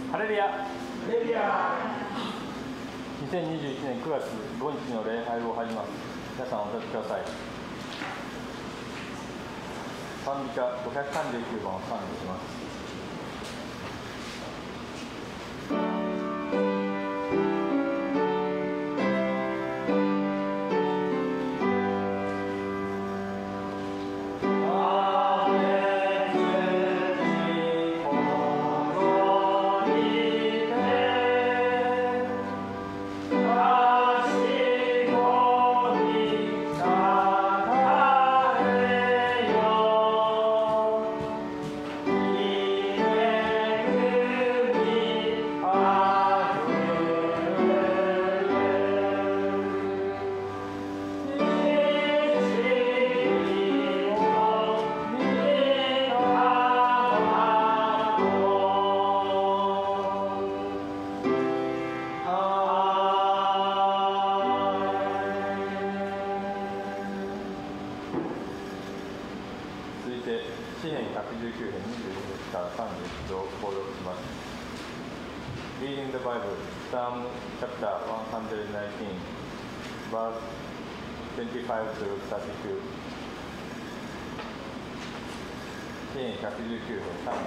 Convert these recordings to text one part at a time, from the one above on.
ハレルヤ。ハレルヤ。2021年9月5日の礼拝を始めます。皆さんお立ちください。賛美歌539番を賛美します。Reading the Bible, Psalm chapter 119, verse 25 through 32. 詩編119編3節。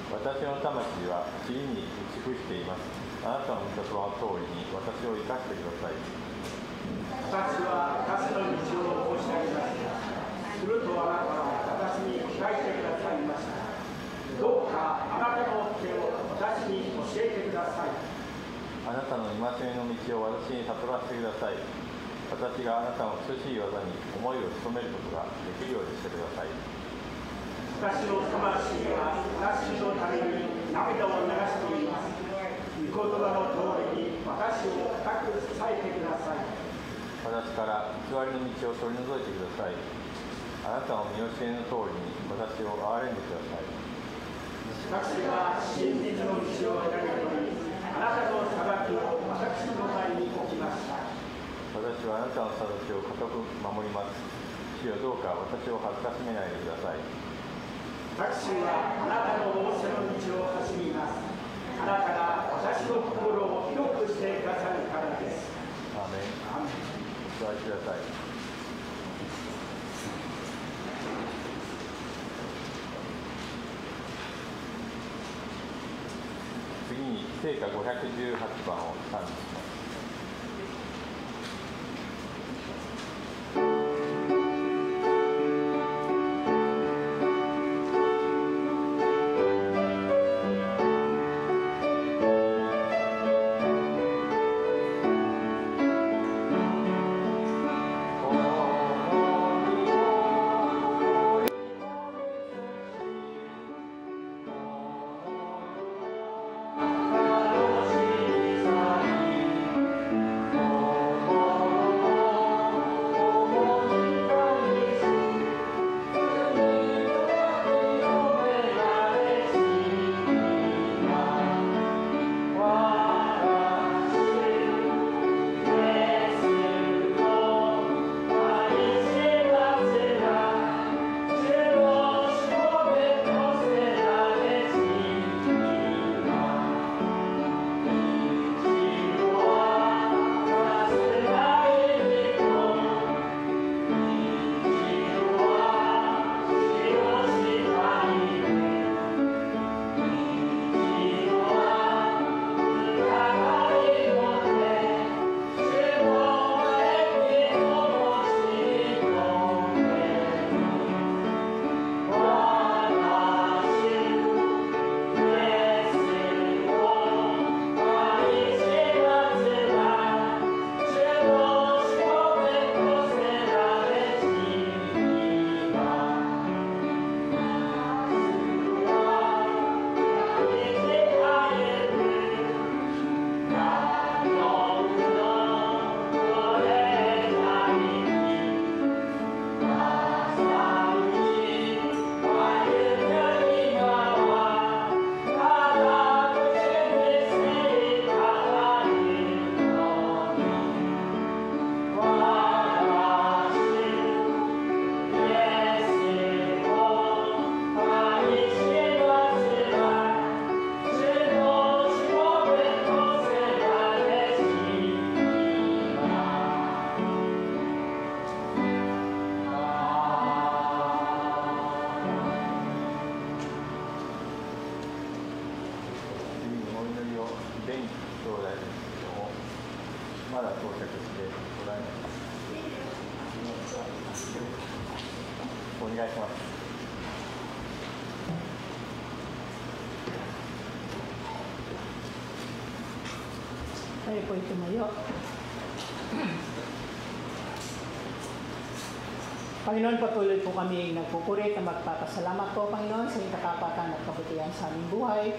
私の魂は地に打ち伏しています。あなたの御言葉の通りに私を生かしてください。私は私の道を申し上げました。するとあなたは私に開いてくださいました。どうかあなたの手を私に教えてください。あなたの戒めの道を私に悟らせてください。私があなたの美しい技に思いを努めることができるようにしてください。私の魂は私のために涙を流しています。御言葉の通りに私を固く支えてください。私から偽りの道を取り除いてください。あなたの見教えの通りに私を憐れんでください。私は真実の道を選び取り、あなたの裁きを私の前に置きました。私はあなたの定しを固く守ります。主よ、どうか私を恥ずかしめないでください。私はあなたの仰せの道を走ります。あなたが私の心を広くしてくださるからです。アーメン。お座りください。次に聖歌518番を賛美します。「兄弟ですけども、まだ到着してございます。お願いします。Tayo po tumayo. Panginoon, patuloy po kami nagpupuri at magpapasalamat po, Panginoon, sa iyong katapatan at kabutihan sa aming buhay.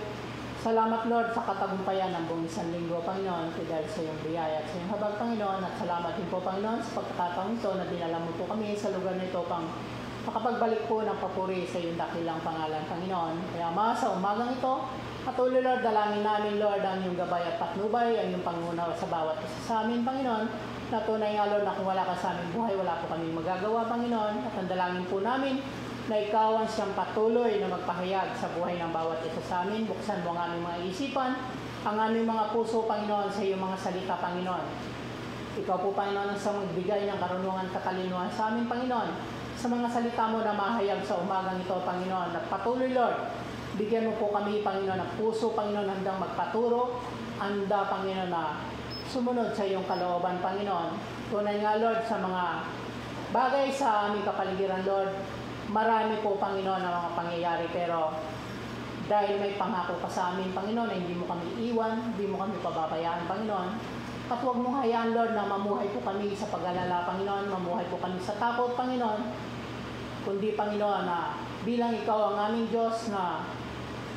Salamat, Lord, sa katagumpayan ng buong isang linggo, Panginoon, dahil sa iyong biyaya at sa iyong habag, Panginoon. At salamat din po, Panginoon, sa pagkakataon ito na dinala mo po kami sa lugar nito pang makapagbalik po ng papuri sa iyong dakilang pangalan, Panginoon. Kaya Ama, sa umagang ito, patuloy, Lord, dalangin namin, Lord, ang iyong gabay at patnubay, ang iyong pangunawa sa bawat isa sa amin, Panginoon. Natunay nga, Lord, na kung wala ka sa aming buhay, wala po kami magagawa, Panginoon. At ang dalangin po namin na ikaw ang siyang patuloy na magpahayag sa buhay ng bawat isa sa amin. Buksan mo ang aming mga isipan, ang aming mga puso, Panginoon, sa iyong mga salita, Panginoon. Ikaw po, Panginoon, ang siyang magbigay ng karunungan at katalinuhan sa amin, Panginoon. Sa mga salita mo na mahayag sa umagang ito, Panginoon. At patuloy, Lord, bigyan mo po kami, Panginoon, ng puso, Panginoon, handang magpaturo. Handa, Panginoon, na sumunod sa iyong kalooban, Panginoon. Tunay nga, Lord, sa mga bagay sa aming kapaligiran, Lord, marami po, Panginoon, ang mga pangyayari, pero dahil may pangako ka sa amin, Panginoon, na hindi mo kami iwan, hindi mo kami pababayaan, Panginoon. At huwag mong hayaan, Lord, na mamuhay po kami sa pag-alala, Panginoon, mamuhay po kami sa takot, Panginoon, kundi, Panginoon, na bilang ikaw ang aming Diyos na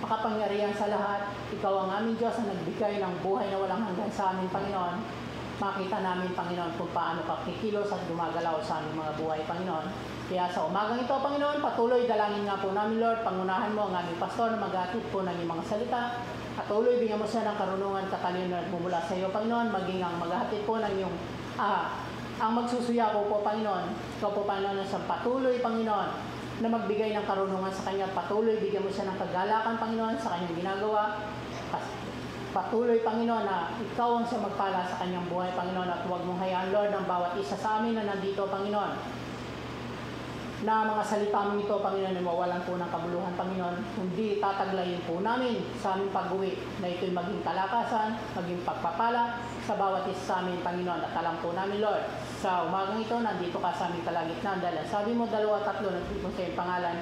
makapangyarihan sa lahat, ikaw ang aming Diyos na nagbigay ng buhay na walang hanggan sa amin, Panginoon. Makita namin, Panginoon, kung paano ka kikilos at gumagalaw sa aming mga buhay, Panginoon. Kaya sa umagang ito, Panginoon, patuloy dalangin nga po namin, Lord, pangunahan mo ang aming pastor na maghatid po ng iyong mga salita. Patuloy, bigyan mo siya ng karunungan, katalinuhan mula sa iyo, Panginoon, maging ang maghatid po ng iyong ang magsusuya po, Panginoon. Ikaw po, Panginoon, sa patuloy, Panginoon, na magbigay ng karunungan sa kanya. Patuloy, bigyan mo siya ng kagalakan, Panginoon, sa kanyang ginagawa. Patuloy, Panginoon, na ikaw ang siya magpala sa kanyang buhay, Panginoon, at huwag mong hayaan, Lord, ng bawat isa sa amin na nandito, Panginoon, na mga salita mo ito, Panginoon, na mawalan po ng kabuluhan, Panginoon, kundi tataglayin po namin sa aming pag-uwi na ito'y maging kalakasan, maging pagpapala sa bawat isa sa amin, Panginoon. At alam po namin, Lord, sa umagang ito, nandito ka sa aming kalagitnaan, dahil sabi mo, 2-3 nandito sa iyong pangalan,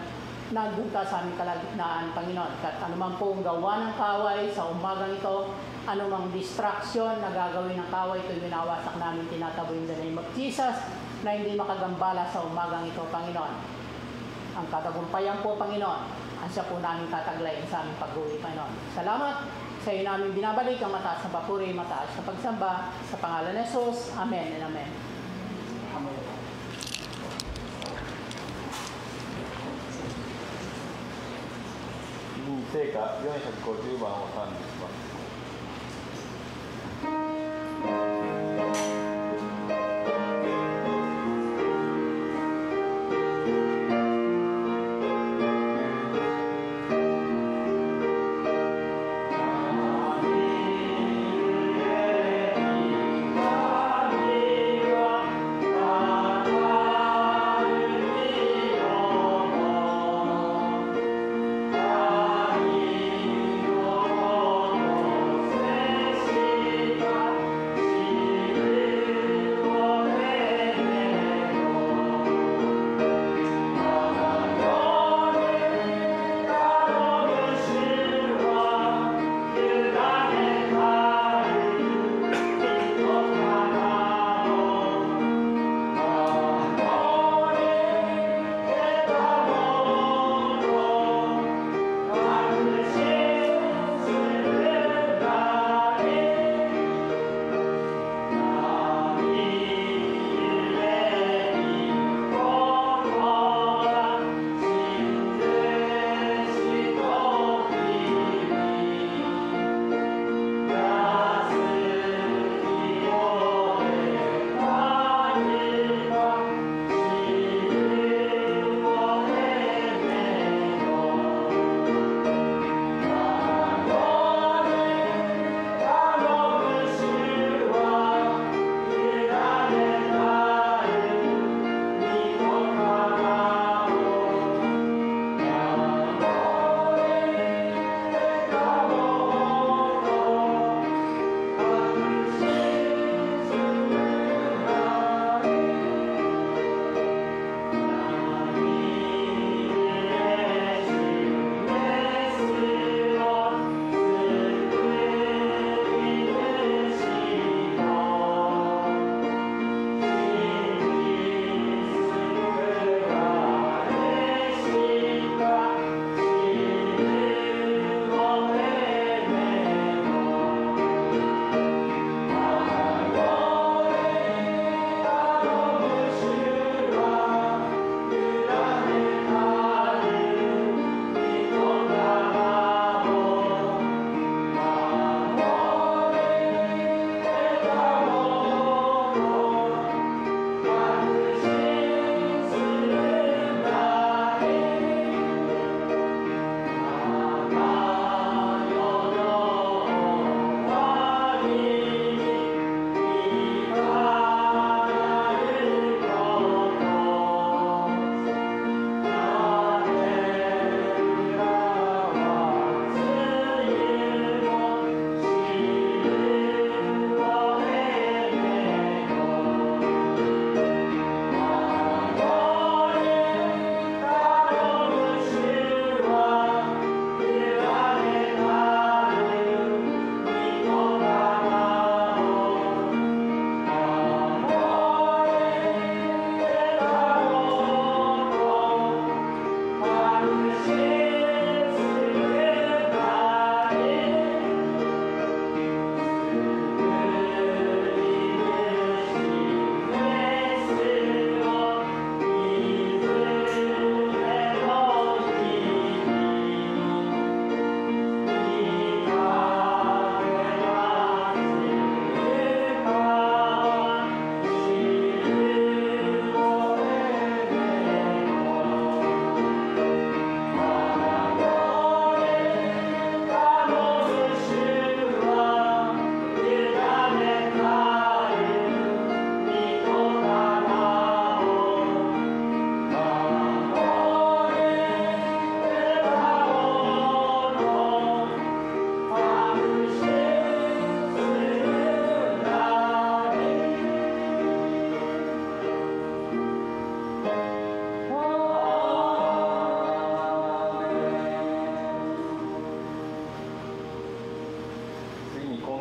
nandun ka sa aming kalagitnaan, Panginoon. At anuman pong gawa ng kaway sa umagang ito, anumang distraction na gagawin ng kaway, ito'y winawasak namin, tinataboy in the name of Jesus, na hindi makagambala sa umagang ito, Panginoon. Ang katagumpayan po, Panginoon, ang siya po namin tataglayin sa aming pag-uwi, Panginoon. Salamat sa iyo namin binabalik ang mataas na papuri, mataas na pagsamba, sa pangalan ni Jesus. Amen and amen. Amen.聖歌450番を賛美します。「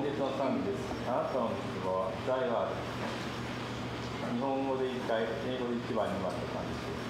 本日の賛美です。あなたの御言葉は大はある。日本語で1回、英語で1番にまった感じです。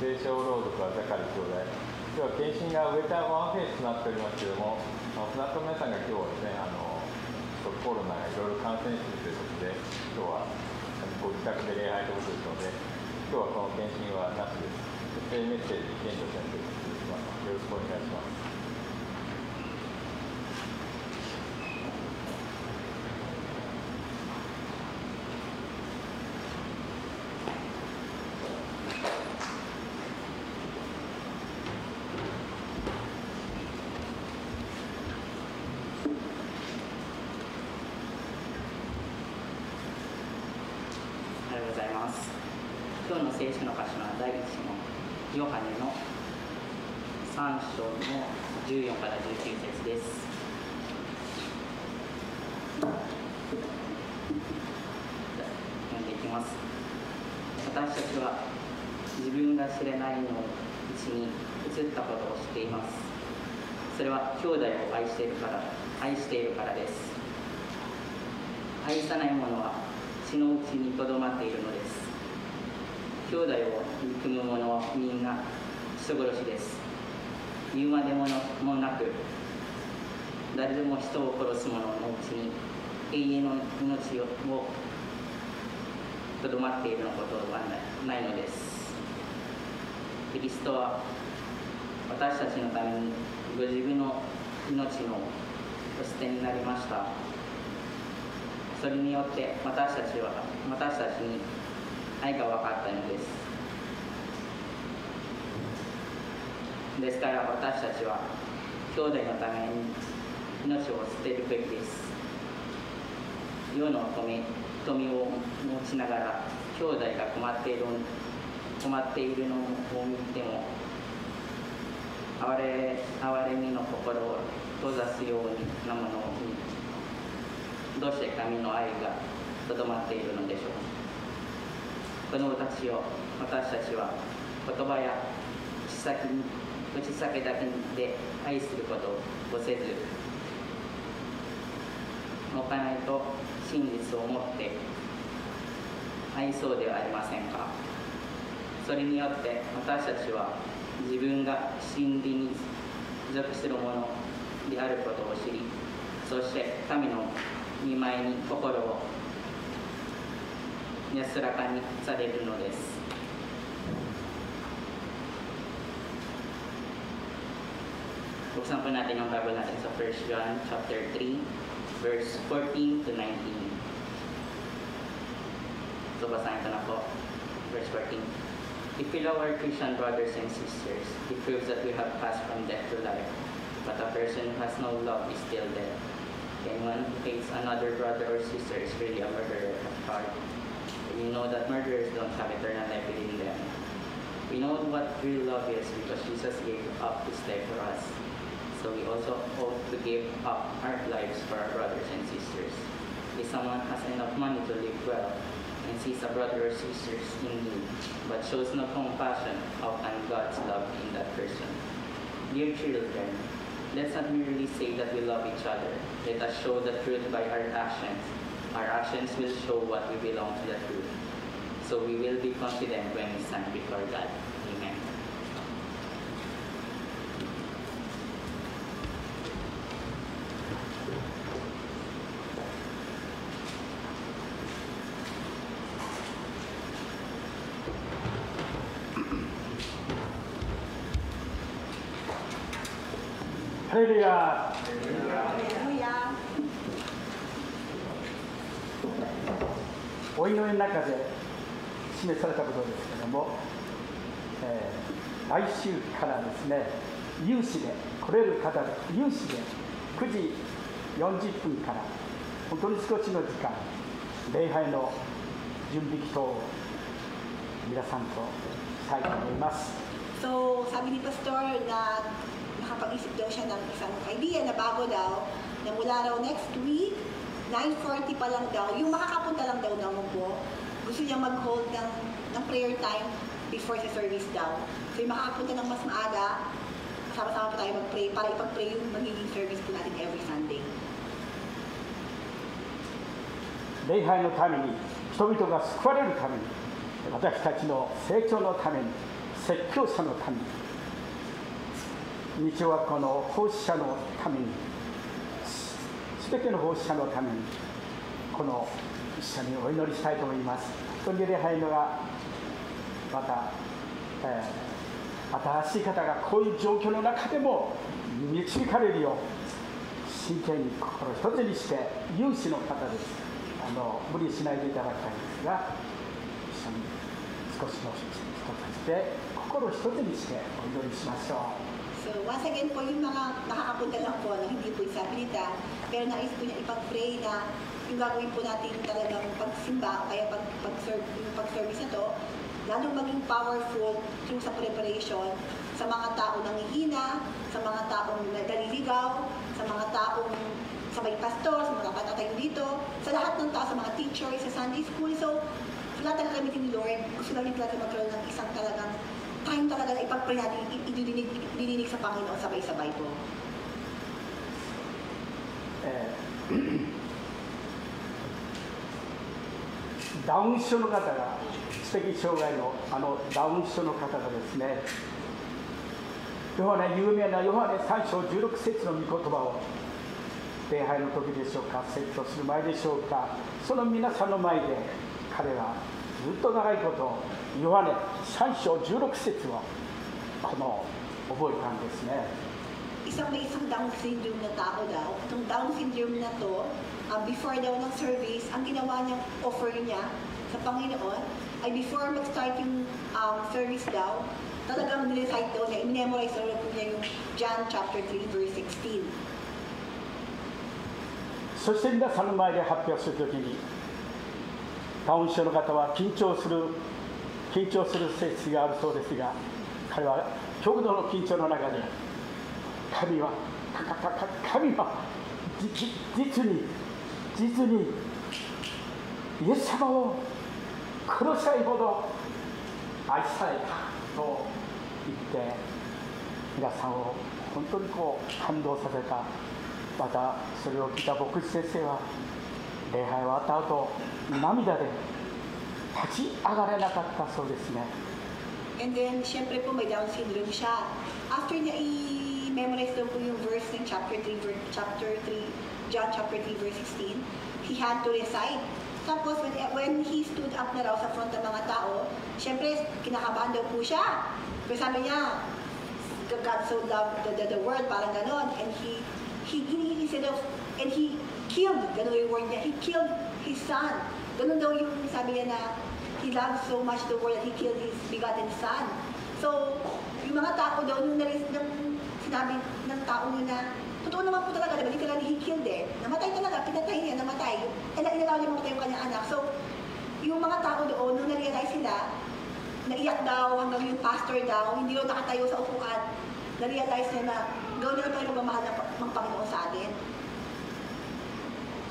聖書朗読はザカリ兄弟。今日は献身がウェターワンフェイスとなっておりますけれども、船戸皆さんが今日はですね、コロナがいろいろ感染しているということで、今日はご自宅で礼拝ということですので、今日はこの献身はなしです。そしてメッセージ、健太先生に続きます。よろしくお願いします。今日の聖書の箇所は第一のヨハネの3章の14から19節です。読んでいきます。私たちは自分が知れないのうちに移ったことを知っています。それは兄弟を愛しているからです。愛さない者は血のうちにとどまっているのです。兄弟を憎む者はみんな人殺しです。言うまでもなく、誰でも人を殺す者のうちに永遠の命をとどまっているのことはないのです。キリストは私たちのためにご自分の命のお捨てになりました。それによって私たちに愛が分かったのです。ですから私たちは兄弟のために命を捨てるべきです。世の富を持ちながら兄弟が困っているのを見ても憐れみの心を閉ざすようなものにどうして神の愛がとどまっているのでしょう。この私たちは言葉や口先だけで愛することをせず、行いと真実を持って愛そうではありませんか。それによって私たちは自分が真理に属するものであることを知り、そして神の御前に心を安らかにされるのです。Buksan po natin yung Bible natin sa 1 John chapter 3, verse 14 to 19. So basahin ko na po, verse 14. If we love our Christian brothers and sisters, it proves that we have passed from death to life. But a person who has no love is still dead. Anyone who hates another brother or sister is really a murderer at heart. We know that murderers don't have eternal life within them. We know what real love is because Jesus gave up his life for us. So we also ought to give up our lives for our brothers and sisters. If someone has enough money to live well and sees a brother or sister in need, but shows no compassion, how can God's love in that person? Dear children, let's not merely say that we love each other. Let us show the truth by our actions. Our actions will show what we belong to the truth. So we will be confident when we stand before God. Amen. 할렐루야.お祈りの中で示されたことですけれども、来週からですね、有志で来れる方で有志で9時40分から本当に少しの時間、礼拝の準備祈祷を皆さんとしたいと思います。So, sabi ni Pastor na nakapag-isip daw siya ng isang idea na bago daw, na mula raw next week, 9:40 pa lang daw, yung makakapunta lang daw ng po, gusto niya mag-hold ng prayer time before sa service daw. So, yung makakapunta ng mas maaga, sama-sama po tayo mag-pray para ipag-pray yung magiging service po natin every Sunday. 礼拝のために、人々が救われるために、私たちの成長のために、説教者のために、日曜学校の奉仕者のために、すべての奉仕者のために、この一緒にお祈りしたいと思います。それで礼拝のがまた、新しい方がこういう状況の中でも導かれるよう、真剣に心一つにして有志の方です。無理しないでいただきたいんですが、一緒に少しの人たちで心一つにしてお祈りしましょう。So, once again po, yung mga nakakapunta lang po na hindi po isabilitan, pero nais po niya ipag-pray na yung gagawin po natin talagang pagsimba, kaya pag-service na to, lalong maging powerful through sa preparation sa mga taong nangihina, sa mga taong naliligaw, sa mga taong sa may pastor, sa mga katatay dito, sa lahat ng tao, sa mga teachers, sa Sunday school. So, lahat talaga gamitin ni Lord, gusto namin talaga magkaroon ng isang talagang time talaga na ipag-pray natin, idininig sa Panginoon sabay-sabay po. ダウン症の方が、知的障害のダウン症の方がですね、ヨハネ、有名なヨハネ3章16節の御言葉を礼拝の時でしょうか、説教する前でしょうか、その皆さんの前で彼はずっと長いことヨハネ3章16節を覚えたんですね。May isang Down syndrome na tao daw. Itong Down syndrome na to, before daw ng service, ang ginawa niyang offer niya sa Panginoon ay before mag-start yung service daw, talagang nirecite daw niya, i-memorize daw niya yung John chapter 3 verse 16. そして皆さんの前で発表するときに、ダウン症の方は緊張する性質があるそうですが、彼は極度の緊張の中で、神は実にイエス様を殺したいほど愛されたと言って、皆さんを本当に感動させた。またそれを聞いた牧師先生は礼拝終わった後、涙で立ち上がれなかったそうですね。 And then, syempre po may Down syndrome siya. After niya i-memorize daw po yung verse ng chapter 3, John chapter 3 verse 16, he had to recite. Tapos when he stood up na raw sa front ng mga tao, syempre kinakabahan daw po siya. Pero sabi niya, God so loved the world, parang ganon. And he said of, and he killed, ganon yung word niya, he killed his son. Ganon daw yung sabi niya na, he loved so much the world that he killed his begotten son. So, yung mga tao daw, nung sinabi ng tao niya na, totoo naman po talaga, literally he killed namatay talaga, pinatay niya, namatay. Inalaw niya mamatay yung kanyang anak. So, yung mga tao doon, nung na-realize sila, naiyak daw, hanggang yung pastor daw, hindi daw nakatayo sa upuan, na-realize niya na, gawin niya pa yung pagmamahal ng Panginoon sa atin.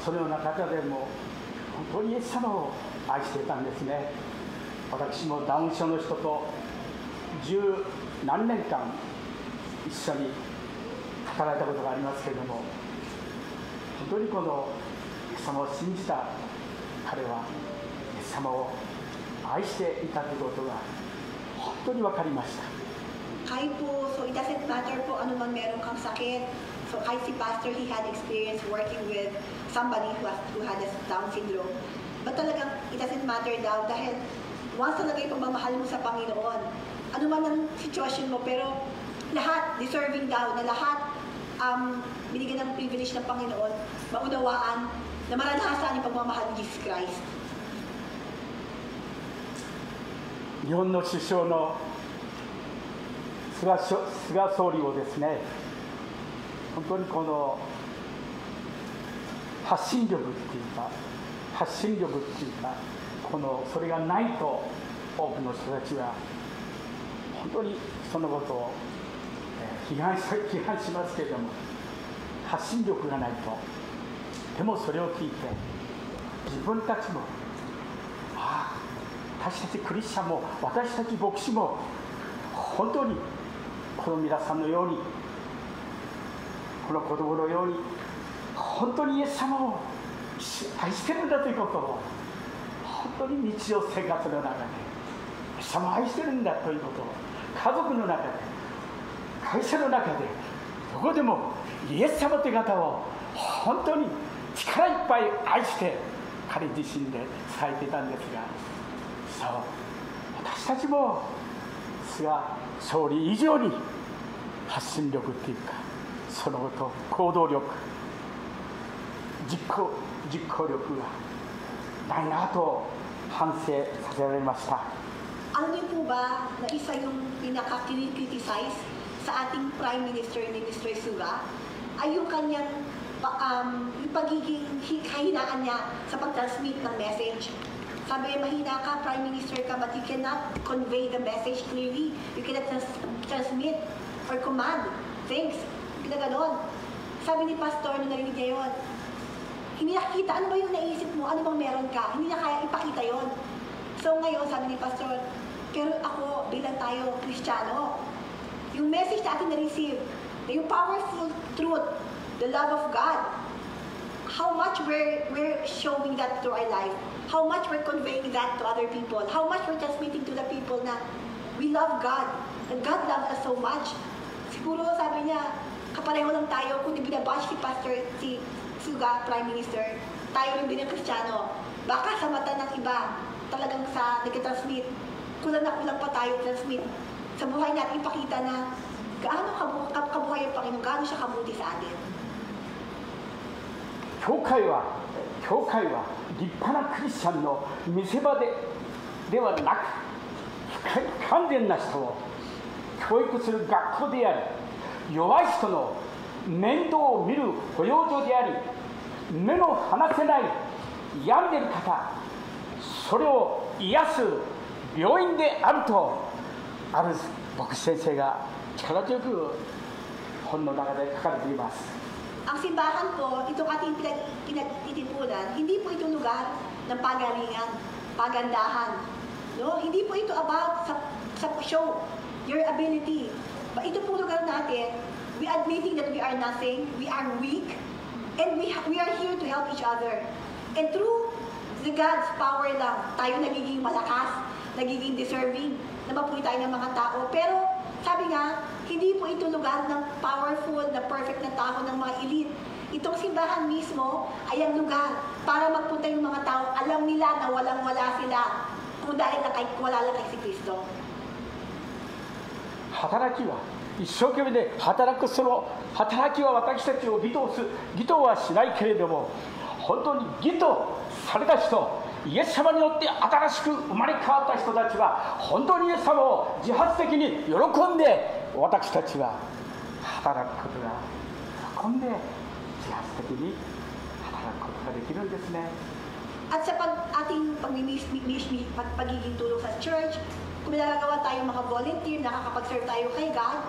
そのような中でも本当にイエス様を愛していたんですね。私もダウン症の人と十何年間一緒に働いたことがありますけれども、本当にこのイエス様を信じた彼はイエス様を愛していたということが本当に分かりました。Kahit po, so it doesn't matter po ano man meron kang sakit. So kahit si pastor, he had experience working with somebody who had a Down syndrome. But talagang it doesn't matter daw dahil once talaga yung pagmamahal mo sa Panginoon, ano man ang sitwasyon mo, pero lahat deserving daw na lahat binigyan ng privilege ng Panginoon, maunawaan na maranasan yung pagmamahal ni Jesus Christ. 日本の首相の菅総理をですね、本当にこの発信力っていうかそれがないと多くの人たちは本当にそのことを批判しますけれども、発信力がないと。でもそれを聞いて自分たちも私たちクリスチャンも私たち牧師も本当にこの皆さんのようにこの子供のように本当にイエス様を愛してるんだということを本当に日常生活の中でイエス様を愛してるんだということを家族の中で会社の中でどこでもイエス様という方を本当に力いっぱい愛して彼自身で伝えていたんですが、そう私たちも菅総理以上に発信力っていうかそのこと行動力実行力がないなと反省させられました。Alam niyo po ba na isa yung pinaka-criticize sa ating Prime Minister ni Mr. Suga ay yung kanyang yung pagiging kahinaan niya sa pag-transmit ng message. Sabi, mahina ka, Prime Minister ka, but you cannot convey the message clearly. You cannot transmit or command things. Pinaganon. Sabi ni Pastor, nung narinig niya yun, hindi nakikita, ano ba yung naisip mo? Ano bang meron ka? Hindi na kaya ipakita yon. So ngayon, sabi ni Pastor, pero ako, bilang tayo, Kristiyano, yung message na atin na-receive, yung powerful truth, the love of God, how much we're showing that to our life, how much we're conveying that to other people, how much we're transmitting to the people na we love God, and God loves us so much. siguro sabi niya, kapareho lang tayo, kung binabash si Pastor, si Suga, Prime Minister, tayo rin bilang Kristiyano. Baka sa mata ng iba, talagang sa nag-transmit, kulang na kulang pa tayo transmit. Sa buhay natin, ipakita na gaano kabuhay ang Panginoon, gaano siya kabuti sa atin. 教会は立派なクリスチャンの見せ場ではなく、不完全な人を教育する学校であり、弱い人の面倒を見る保養所であり、目の離せない病んでいる方、それを癒す病院であると、ある牧師先生が力強く本の中で書かれています。 Ang simbahan po, itong ating pinagtitipunan, hindi po ito lugar ng pagalingan, pagandahan. No? Hindi po ito about sa show, your ability. Ito po lugar natin, we admitting that we are nothing, we are weak, and we are here to help each other. And through the God's power lang, tayo nagiging malakas, nagiging deserving, na mapuri tayo ng mga tao. Pero sabi nga, hindi po ito lugar ng powerful, na perfect na tao ng mga elite. Itong simbahan mismo ay ang lugar para magpunta yung mga tao. Alam nila na walang-wala sila kung dahil wala lang kay si Kristo. 働きは一生懸命で働く、その働きは私たちを義とはしないけれども、本当に義とされた人、イエス様によって新しく生まれ変わった人たちは本当にイエス様を自発的に喜んで、私たちは働くことが喜んで自発的に働くことができるんですね。 At sa ating pagiging tulong sa church, kung nagagawa tayong mga volunteer, nakakapag-serve tayo kay God,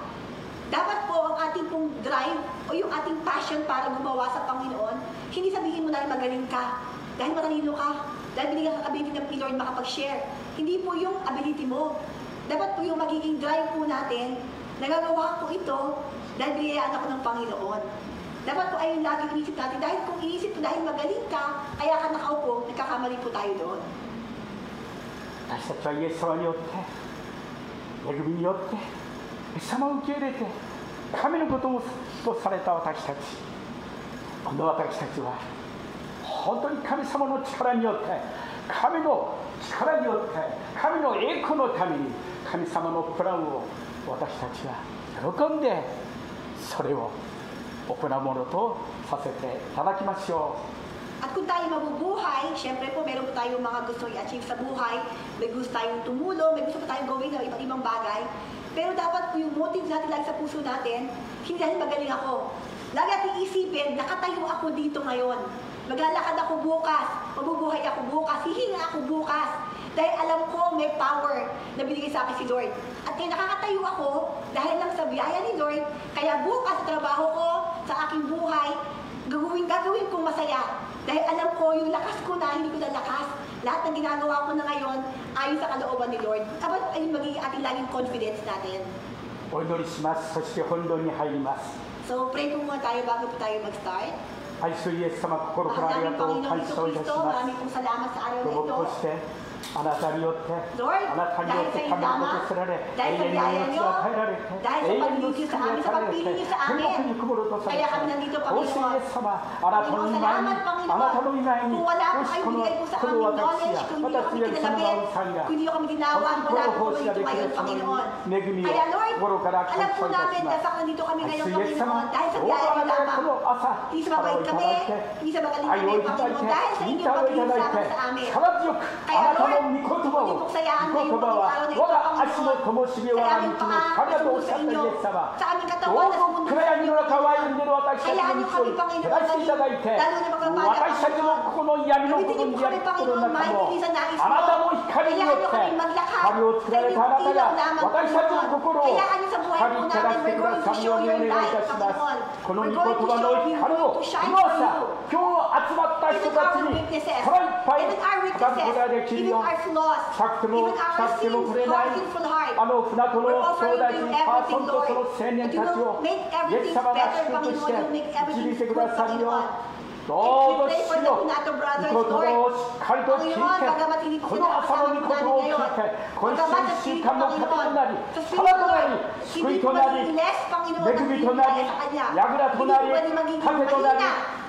dapat po ang ating pong drive o yung ating passion para gumawa sa Panginoon, hindi sabihin mo dahil magaling ka, dahil matalino ka, dahil binigyan ka ability ng Lord makapag-share. Hindi po yung ability mo. Dapat po yung magiging drive po natin, nagagawa ko ito dahil binigyan ako ng Panginoon. Dapat po ay yung lagi inisip natin, dahil kung inisip po dahil magaling ka, kaya ka nakaupo, nagkakamali po tayo doon. 私たちはイエス様によって恵みによってイエス様を受け入れて神のことをとされた私たち、この私たちは本当に神様の力によって、神の力によって、神の栄光のために神様のプランを私たちは喜んでそれを行うものとさせていただきましょう。 At kung tayo mabubuhay, syempre po meron po tayong mga gusto i-achieve sa buhay, may gusto tayong tumulong, may gusto po tayong gawin na iba't ibang bagay. Pero dapat po yung motive natin lagi sa puso natin, hindi dahil magaling ako. Lagi natin isipin, nakatayo ako dito ngayon. Maglalakad ako bukas, mabubuhay ako bukas, hihinga ako bukas. Dahil alam ko may power na binigay sa akin si Lord. At kaya nakakatayo ako dahil lang sa biyaya ni Lord, kaya bukas sa trabaho ko, sa aking buhay, gagawin kong masaya. Dahil alam ko, yung lakas ko na, hindi ko na lakas. Lahat ng ginagawa ko na ngayon, ayon sa kalooban ni Lord. Dapat ayun magiging ating laging confidence natin. お祈りします。そして本論に入ります。 So, pray po muna tayo bago po tayo mag-start. 愛するイエス様、心からありがとう感謝をいたします。 Maraming pong salamat sa araw na どう ito. こうしてあなたによって、 Lord, あなたによって神のことされ、永 dahil sa 遠の biyaya 命 niyo, が与えられて、 dahil 永 sa 遠の pagpili 救 sa いが amin, 与 sa えられて、 pagpili niyo sa 天 amin. 国に雲るとされ Kaya て、 kami nandito, こうしてイ Panginoon. エス様、あなたの御前に、 Salamat, Panginoon. あなたの御前に、 Kung wala も po し kayo この bigay po sa こ amin の私 knowledge, や、 kung hindi 私 kami よりその kinalabit, 青さんが、 kung hindi kami 本 ginawan, 当にこ wala の po 奉仕が kayo でき ngayon, るために Panginoon. 恵みを Kaya Lord, 心から感 alam 謝 po いた namin しま na す。 sa nandito kami 愛 ngayon, するイエス Panginoon, 様、 dahil sa どうか biyaya あ niyo なたがこ lamang. の朝、 Hindi sa 力を mabait いた kami, だいて、 hindi sa magaling 愛 kami, をいただい Panginoon, dahil sa て、イン inyong ターをいた pagkikinig だい sa て、 amin. 力強く、あなたの御言葉を、御言葉は、我が足の灯火を我が道の光だとおっしゃったイエス様、どうぞ暗闇の中を歩んでいる私たちの道を照らしていただいて、私たちのこの闇の部分であるところの中も、あなたの光によって、光を作られたあなたが、私たちの心を光り照らしてくださるようにお願いいたします。この御言葉の光を、今朝、今日集まった人たちに、腹いっぱい語ることができるように、したくてもくれない、あの船戸の兄弟にパーソンとその青年たちを、イエス様が主として導いてくださるように、どうぞ主よ、御言葉をしっかりと聞いて、この朝の御言葉を聞いて、今週1週間の糧となり、力となり、主救いとなり、恵みとなり、櫓となり、盾となり、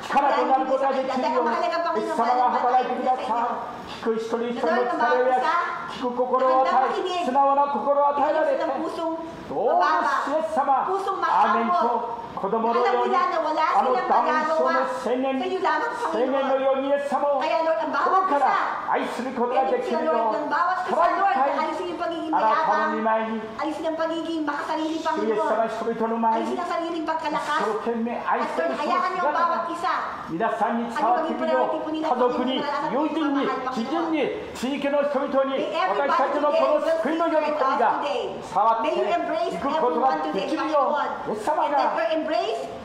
力となることができるように、イエス様が働いてください。聞く一人一人の疲れを癒し、聞く心を与え、素直な心を与えられて、どうもイエス様、アーメンと子供のように、あのダウン症の青年のようにイエス様を心から愛することができるよう、ただいっぱいあなたの御前に、主イエス様人々の前に、一生懸命愛しているその姿が皆さんに伝わってくるよう、家族に、友人に、知人に、地域の人々に、私たちのこの救いの喜びが伝わっていくことができるよう、イエス様が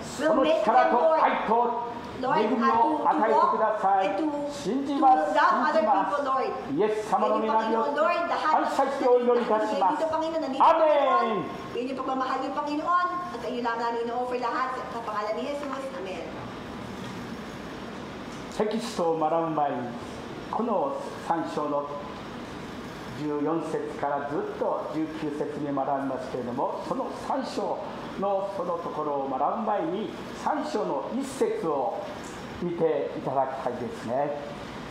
その力と愛と恵みを与えてください。信じます、信じます。イエス様の皆によって感謝してお祈りいたします。アメン。テキストを学ぶ前にこの3章の14節からずっと19節に学びますけれども、その3章のそのところを学ぶ前に3章の1節を見ていただきたいですね。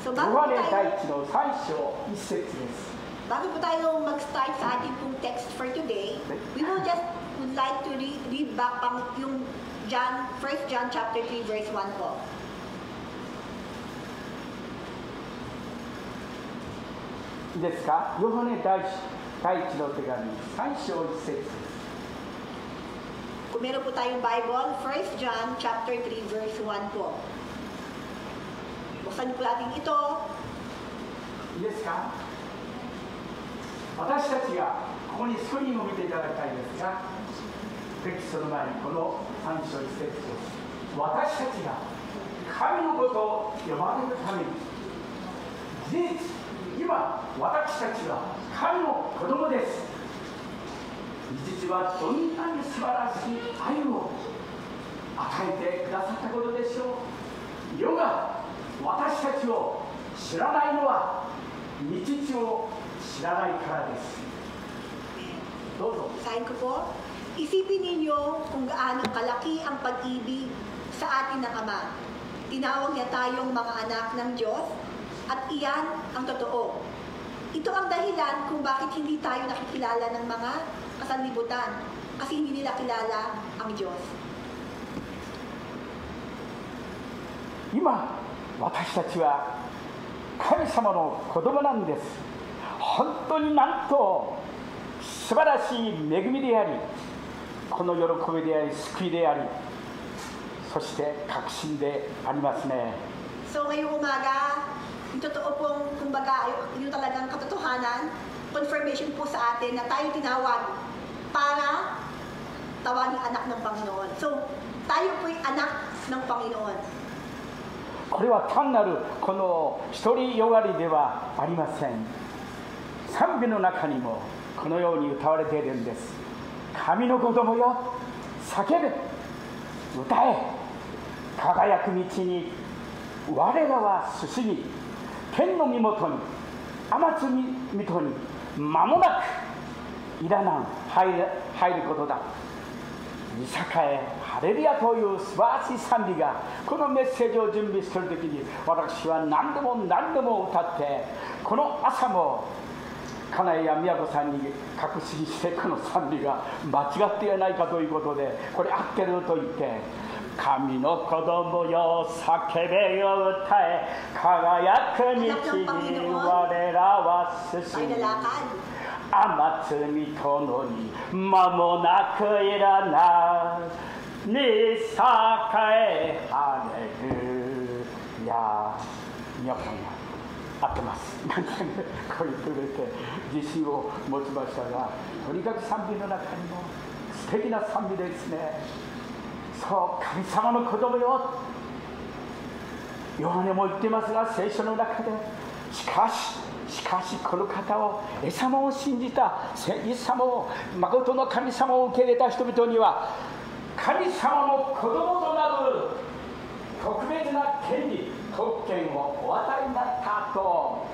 ヨハネ第一の3章1節です。Bago po tayo mag-start sa ating pong text for today, we would like to read back pang yung 1 John chapter 3 verse 1 po. いいですか？ヨハネ第一の手紙3章1節です。Kung meron po tayong Bible, 1 John chapter 3 verse 1 po. Buksan niyo po natin ito. いいですか？私たちがここにスクリーンを見ていただきたいんですが、テキストの前にこの3章1節です。私たちが神のことを呼ばれるために、事実、今私たちは神の子供です。実はどんなに素晴らしい愛を与えてくださったことでしょう。世が私たちを知らないのは日を知らないからです。どうぞ。Sahin ko po, isipin ninyo kung gaano kalaki ang pag-ibig sa atin ng Ama. Tinawag niya tayong mga anak ng Diyos at iyan ang totoo. Ito ang dahilan kung bakit hindi tayo nakikilala ng mga kasanlibutan, kasi hindi nila kilala ang Diyos. 今私たちは神様の子供なんです。本当になんと素晴らしい恵みであり、この喜びであり、救いであり、そして確信でありますね。 So ngayong umaga, yung totoo pong, kumbaga, yung talagang katotohanan, confirmation po sa atin na tayo tinawag para tawaging anak ng Panginoon. So, tayo po'y anak ng Panginoon. これは単なるこの一人よがりではありません。賛美の中にもこのように歌われているんです。神の子供よ、叫べ、歌え、輝く道に我らは進み、天の身元に、天津身元に間もなくいらなん入ることだ。いさかえハレルヤという素晴らしい賛美が、このメッセージを準備しているときに私は何度も歌って、この朝も金谷宮子さんに確信して、この賛美が間違っていないかということで、これ合ってると言って、神の子供よ叫べよ歌え、輝く道に我らは進み、天津身とに間もなくいらないに栄えハレルヤ。皆さんが合ってます。こう言ってくれて自信を持ちましたが、とにかく賛美の中にも素敵な賛美ですね。そう、神様の子供よ、ヨハネも言ってますが、聖書の中でしかしこの方を、イエス様を信じた、イエス様を、誠の神様を受け入れた人々には、神様の子供となる特別な権利、特権をお与えになったと、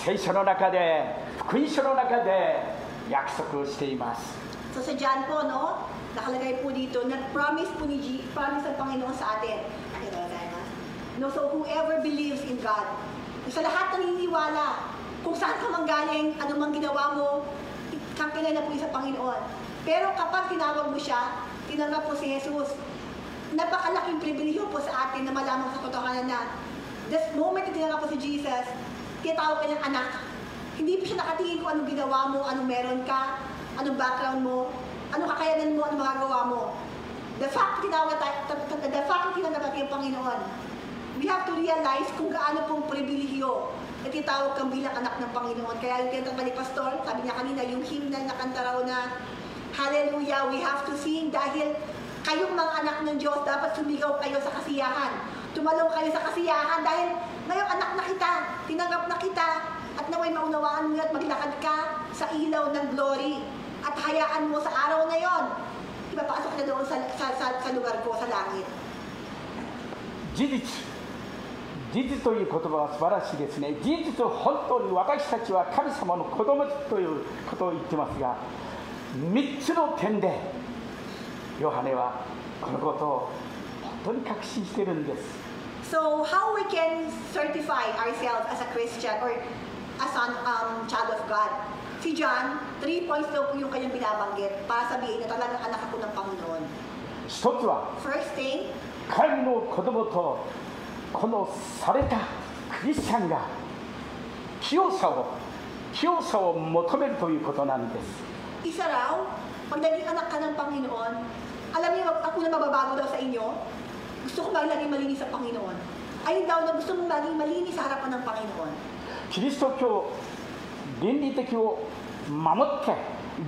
聖書の中で、福音書の中で約束しています。So sa John po, no, nakalagay po dito, nag-promise po promise ng Panginoon sa atin. No, so whoever believes in God, sa lahat naniniwala, kung saan ka manggaling, anumang ginawa mo, kampilay na po sa Panginoon. Pero kapag tinawag mo siya, tinanggap po si Jesus, napakalaking pribilehiyo po sa atin na malamang sa katotohanan na this moment na tinanggap po si Jesus, tinatawag ka niyang anak. Hindi po siya nakatingin kung anong ginawa mo, anong meron ka, anong background mo, anong kakayanan mo, anong magagawa mo. The fact na tinanggap natin yung Panginoon, we have to realize kung gaano pong pribilehiyo na tinatawag kang bilang anak ng Panginoon. Kaya yung tinatawag ni Pastor, sabi niya kanina, yung hymnal na kanta raw na Hallelujah, we have to sing dahil kayong mga anak ng Diyos, dapat sumigaw kayo sa kasiyahan. Tumalong kayo sa kasiyahan dahil ngayong anak na kita, tinanggap na kita, at naway maunawaan mo at maglakad ka sa ilaw ng glory. At hayaan mo sa araw na yon, ipapasok na doon sa lugar ko, sa langit. 事実という言葉は素晴らしいですね。事実、本当に私たちは神様の子供ということを言ってますが、3つの点でヨハネはこのことを本当に確信しているんです。So how we can certify ourselves as a Christian or as a child of God? Si John, 3 points daw po yung kanyang binabanggit para sabihin na talagang anak ako ng Panginoon. 一つは First thing, 神の子供とこのされたクリスチャンが清さを求めるということなんです。isa raw, pag naging anak ka ng Panginoon, alam niyo, ako na mababago daw sa inyo, gusto ko laging malinis sa Panginoon. Ayun daw na gusto mong laging malinis sa harapan ng Panginoon. キリスト教、倫理的を守って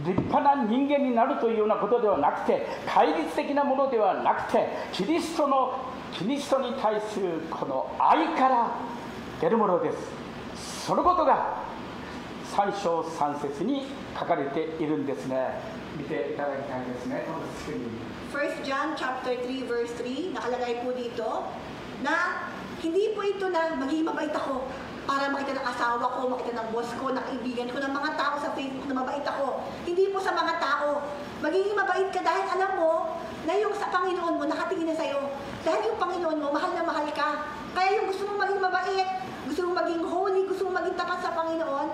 立派な人間になるというようなことではなくて、対立的なものではなくて、キリストに対するこの愛から出るものです。そのことが3章3節に書かれているんですね。見ていただきたいですね。このスクリーン。 1 John chapter 3 verse 3, nakalagay po dito na hindi po ito na maging mabait ako para makita ng asawa ko, makita ng boss ko, ng kaibigan ko, ng mga tao sa Facebook na mabait ako. Hindi po sa mga tao. Magiging mabait ka dahil alam mo na yung sa Panginoon mo nakatingin na sa'yo. Dahil yung Panginoon mo, mahal na mahal ka. Kaya yung gusto mong maging mabait, gusto mong maging holy, gusto mong maging tapat sa Panginoon,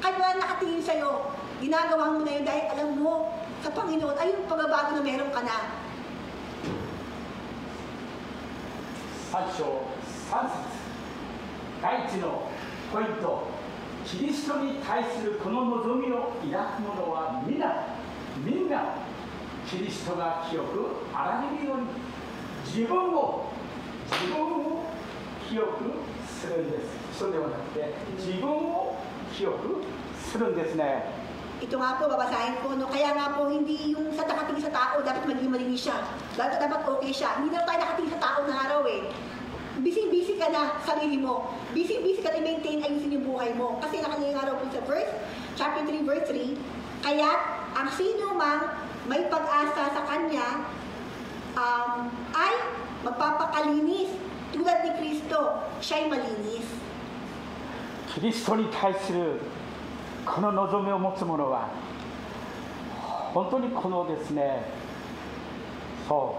kahit wala nakatingin sa'yo, ginagawa mo na yun dahil alam mo sa Panginoon ay yung pagbabago na meron ka na. 3章3節第一のポイント、キリストに対するこの望みを抱く者はみんなキリストが清くあられるように自分を清くするんです。人ではなくて自分を清くするんですね。 Ito nga po, babasahin ko, no? Kaya nga po, hindi yung sa nakatingin sa tao, dapat maging malinis siya. Dapat okay siya. Hindi na tayo nakatingin sa tao na araw eh. Busy ka na sa sarili mo. Busy ka na i-maintain, ayusin yung buhay mo. Kasi nakalagay nga raw po sa chapter 3, verse 3, kaya ang sino mang may pag-asa sa kanya ay magpapakalinis tulad ni Kristo. Siya'y malinis. キリストに対するこの望みを持つ者は本当にこのですね、そ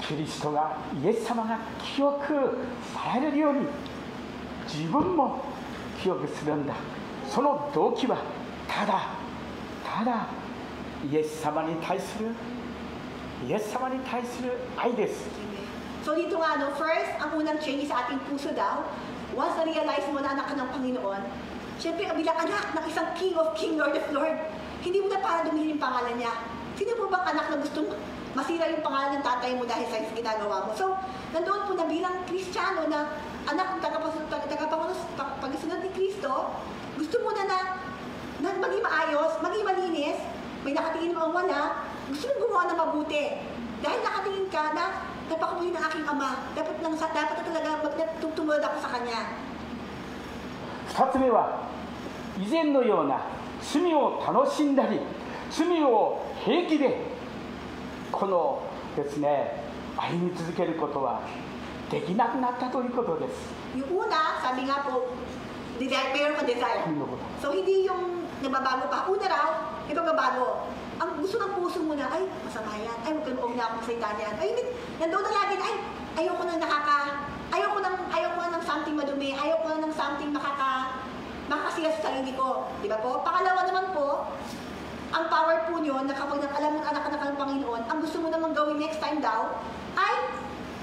うキリストがイエス様が清くされるように自分も清くするんだ。その動機はただイエス様に対する愛です。 So dito nga, no, first, ang unang change sa ating puso daw, once na-realize mo na anak ka ng Panginoon, siyempre, bilang anak ng isang King of King, Lord of Lord, hindi mo na para dumihin yung pangalan niya. Sino po bang anak na gustong masira yung pangalan ng tatay mo dahil sa ginagawa mo? So, nandoon po na bilang Kristiyano na anak ng pagkasunod ni Kristo, gusto mo na maging maayos, maging malinis, may nakatingin mo ang wala, gusto mo gumawa na mabuti. Dahil nakatingin ka na napakabuti ng aking ama, dapat na talaga tumunod ako sa kanya. 2つ目は以前のような罪を楽しんだり罪を平気でこのですね歩み続けることはできなくなったということです。 Yung una, sabi nga po, meron ka desire. So hindi yung nagbabago pa. Una raw, may pagbabago. Ang gusto ng puso mo na, ay, masama yan. Ay, huwag na akong salita niyan. Ay, nandoon na lagi na, ay, ayoko na ng something madumi. Ayoko na ng something makakasira sa sarili ko. Di ba po? Pangalawa naman po, ang power po nyo, na kapag alam mo anak ng Panginoon, ang gusto mo namang gawin next time daw, ay,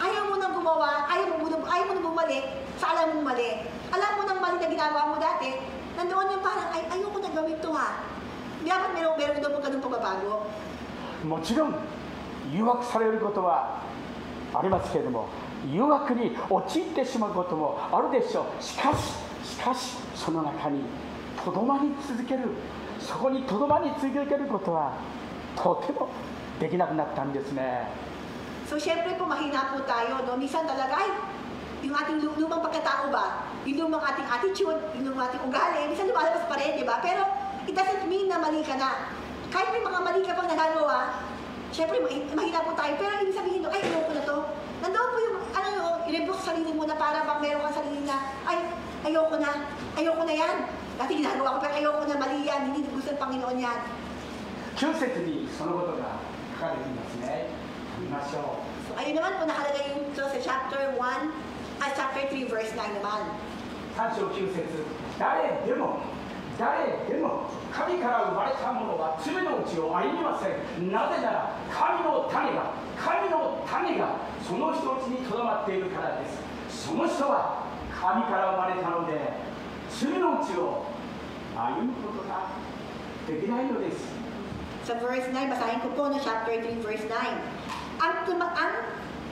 ayaw mo nang gumawa, ayaw mo nang bumalik sa alam mong mali. Alam mo nang mali na ginagawa mo dati, nandoon yung parang, ay, ayoko na gawin to ha. Dapat meron daw po ganun pagbabago. もちろん誘惑されることはありますけれども、誘惑に陥ってしまうこともあるでしょう。しかしその中にとどまり続ける、そこにとどまり続けることはとてもできなくなったんですね。 So, syempre po, mahina po tayo, no? Minsan talaga, ay, yung ating lumang pagkatao ba? Yung lumang ating attitude, yung lumang ating ugali, minsan lumalabas pa rin, di ba? Pero, it doesn't mean na mali ka na. Kahit may mga mali ka pang nagagawa, syempre, mahina po tayo. Pero, ibig sabihin doon, ay, ayoko na to. Nandoon po yung, i-rebuke sa sarili mo na para bang meron kang sarili na, ay, ayoko na yan. Dati ginagawa ko, pero ayoko na, mali yan, hindi gusto ng Panginoon yan. 9節にそのことが書かれていますね。見ましょう。 So, ayun naman po, nakalagay yung sa chapter 3, verse 9 naman. 3章9節、誰でも神から生まれたものは罪のうちを歩みません。なぜなら神の種がその人うちにとどまっているからです。その人は神から生まれたので罪のうちを歩むことができないのです。 Sa verse 9, basahin ko po na chapter 3, verse 9. Ang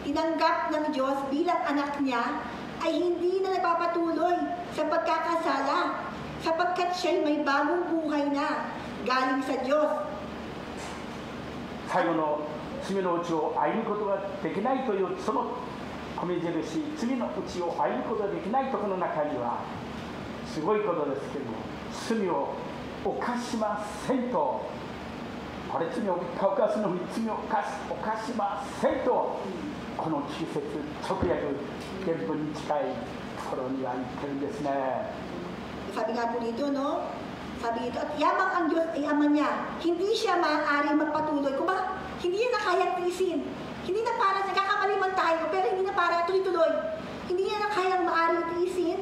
tinanggap ng Diyos bilang anak niya ay hindi na nagpapatuloy sa pagkakasala sapagkat siya'y may bagong buhay na galing sa Diyos. 最後の罪のうちを歩むことができないというその米印、罪のうちを歩むことができないところの中にはすごいことですけども、罪を犯しませんと、あれ罪を犯すのに罪を犯しませんと、この9節直訳原文に近いところには言ってるんですね。 Sabi nga po dito, no? Sabi dito, at yamang ang Diyos ay ama niya, hindi siya maaari magpatuloy. Kung ba, hindi niya na kayang tiisin. Hindi na para, nagkakamali man tayo, pero hindi na para tuloy-tuloy. Hindi niya na kayang maaari tiisin,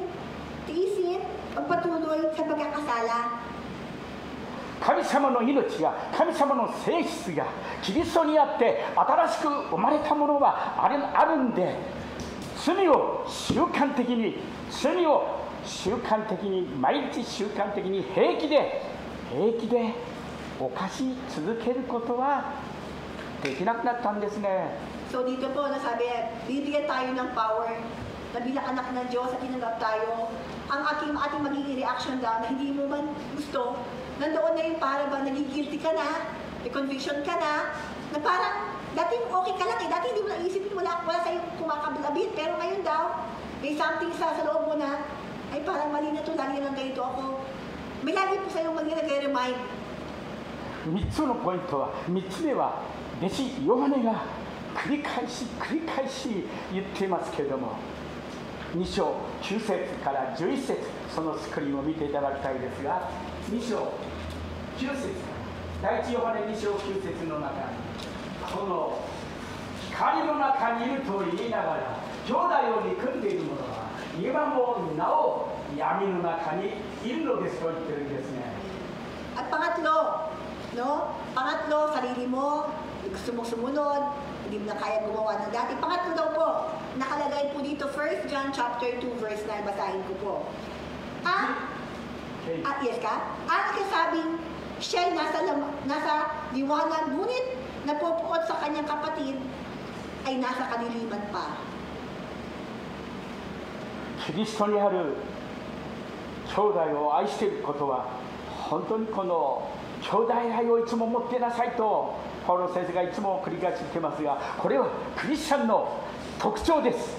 magpatuloy sa pagkakasala. 神様の命が、神様の性質がキリストにあって新しく生まれたものはあるんで、罪を習慣的に毎日習慣的に平気で犯し続けることはできなくなったんですね。 So dito po, nasabi, bibigyan tayo ng power na bilang anak ng Diyos at tinanggap tayo. Ang ating magiging reaction daw na hindi mo man gusto, nandoon na yung para ba nagigilty ka na, may conviction ka na parang dati okay ka lang eh, dati hindi mo naisipin, wala sa'yo kumakablabit, pero ngayon daw, may something sa loob mo na, ay parang mali na ito, lagi lang ganito ako. May lagi po sa'yo nag-remind. 3つのポイントは、3つ目は弟子ヨハネが繰り返し言っていますけれども、2章9節から11節、そのスクリーンを見ていただきたいですが、2章9節、第一ヨハネ2章9節の中に、この光の中にいると言いながら兄弟を憎んでいる者は今もなお闇の中にいるのですと言ってるんですね。 At pangatlo, no? Pangatlo, sarili mo, gusto mong sumunod, hindi mo na kaya gumawa ng dati. Pangatlo daw po, nakalagay po dito, 1 John chapter 2, verse 9, basahin ko po. Yes ka? Ang nakasabing siya'y nasa liwanag, ngunit napupuot sa kanyang kapatid ay nasa kadiliman pa. キリストにある兄弟を愛していることは、本当にこの兄弟愛をいつも持ってなさいとパウロ先生がいつも繰り返し言ってますが、これはクリスチャンの特徴です。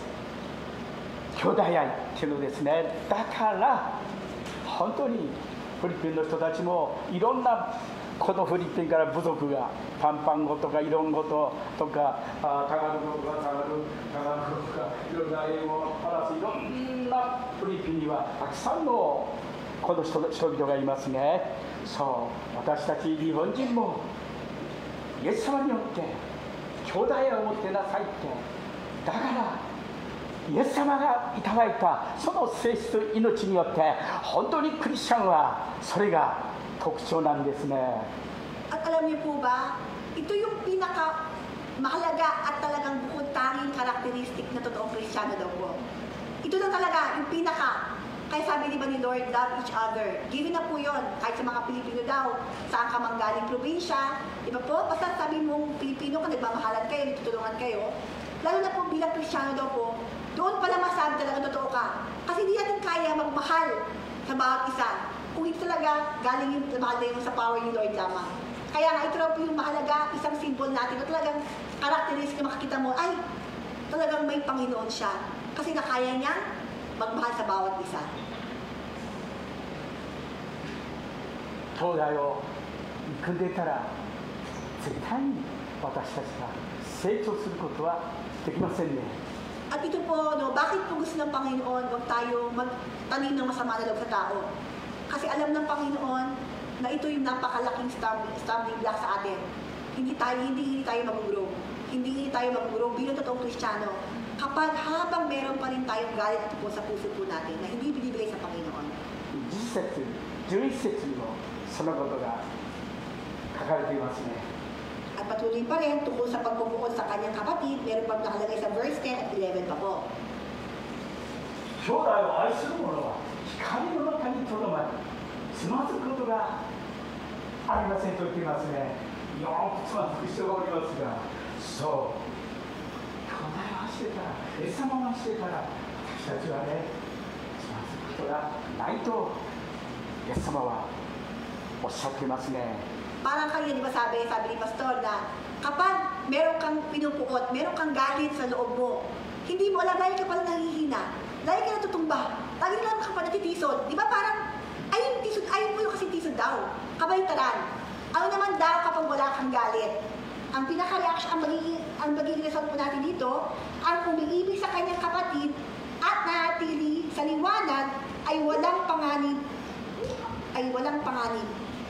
兄弟愛っていうのですね。だから本当にフィリピンの人たちもいろんなこのフィリピンから部族がパンパン語とかイロン語とかタガログ語とかいろんな英語を話すいろんなフィリピンにはたくさんのこの人々がいますね。そう、私たち日本人もイエス様によって兄弟愛を持ってなさいって、だからイエス様がいただいたその性質命によって本当にクリスチャンはそれが特徴なんですね。 At alam niyo po ba, ito yung pinaka mahalaga at talagang bukod tanging karakteristik na totoong Kristiyano daw po. Ito lang talaga yung pinaka. Kaya sabi di ba ni Lord, love each other. Given na po yun, kahit sa mga Pilipino daw, saan ka mang galing probinsya, di ba po? Basta sabi mong Pilipino ka, nagmamahalan kayo, nagtutulungan kayo. Lalo na po bilang Kristiyano daw po, doon pala masabi talaga totoo ka. Kasi hindi natin kaya magmahal sa bawat isa. Kung hindi talaga galing yung mahal na yun sa power ni Lord lamang. Kaya nga ito raw po yung mahalaga, isang symbol natin na talagang karakteristik na makikita mo, ay, talagang may Panginoon siya. Kasi nakaya niya magmahal sa bawat isa. 兄弟を組んでいたら絶対に私たちが成長することはできませんね。 At ito po, no, bakit po gusto ng Panginoon huwag tayo magtanim ng masama na loob sa tao? Kasi alam ng Panginoon na ito yung napakalaking stumbling block sa atin. Hindi tayo mag-grow. Hindi tayo mag-grow bilang totoong Kristiyano. Kapag habang meron pa rin tayong galit at po sa puso po natin na hindi binibigay sa Panginoon. 10節、11節にもそのことが書かれていますね。 At patuloy pa rin tungkol sa pagpupukod sa kanyang kapatid, meron pang nakalagay sa verse 10 at 11 pa po. 兄弟を愛する者は光の中にとどまりつまずくことがありませんと言っていますね。よくつまずく人がおりますが、そう兄弟を愛してたら、イエス様を愛してたら、私たちはね、つまずくことがないとイエス様はおっしゃっていますね。 Parang kanina, di ba sabi ni Pastor na kapag meron kang pinupuot, meron kang galit sa loob mo, hindi mo alam, lagi ka pala nangihina, lagi ka natutumba, lagi lang ka pa natitisod. Di ba parang, ayaw mo yung kasi tisod daw, kabaliktaran. Ano naman daw kapag wala kang galit? Ang pinaka-reaction, ang magiging result po natin dito, ang umiibig sa kanyang kapatid at nanatili sa liwanag ay walang panganib.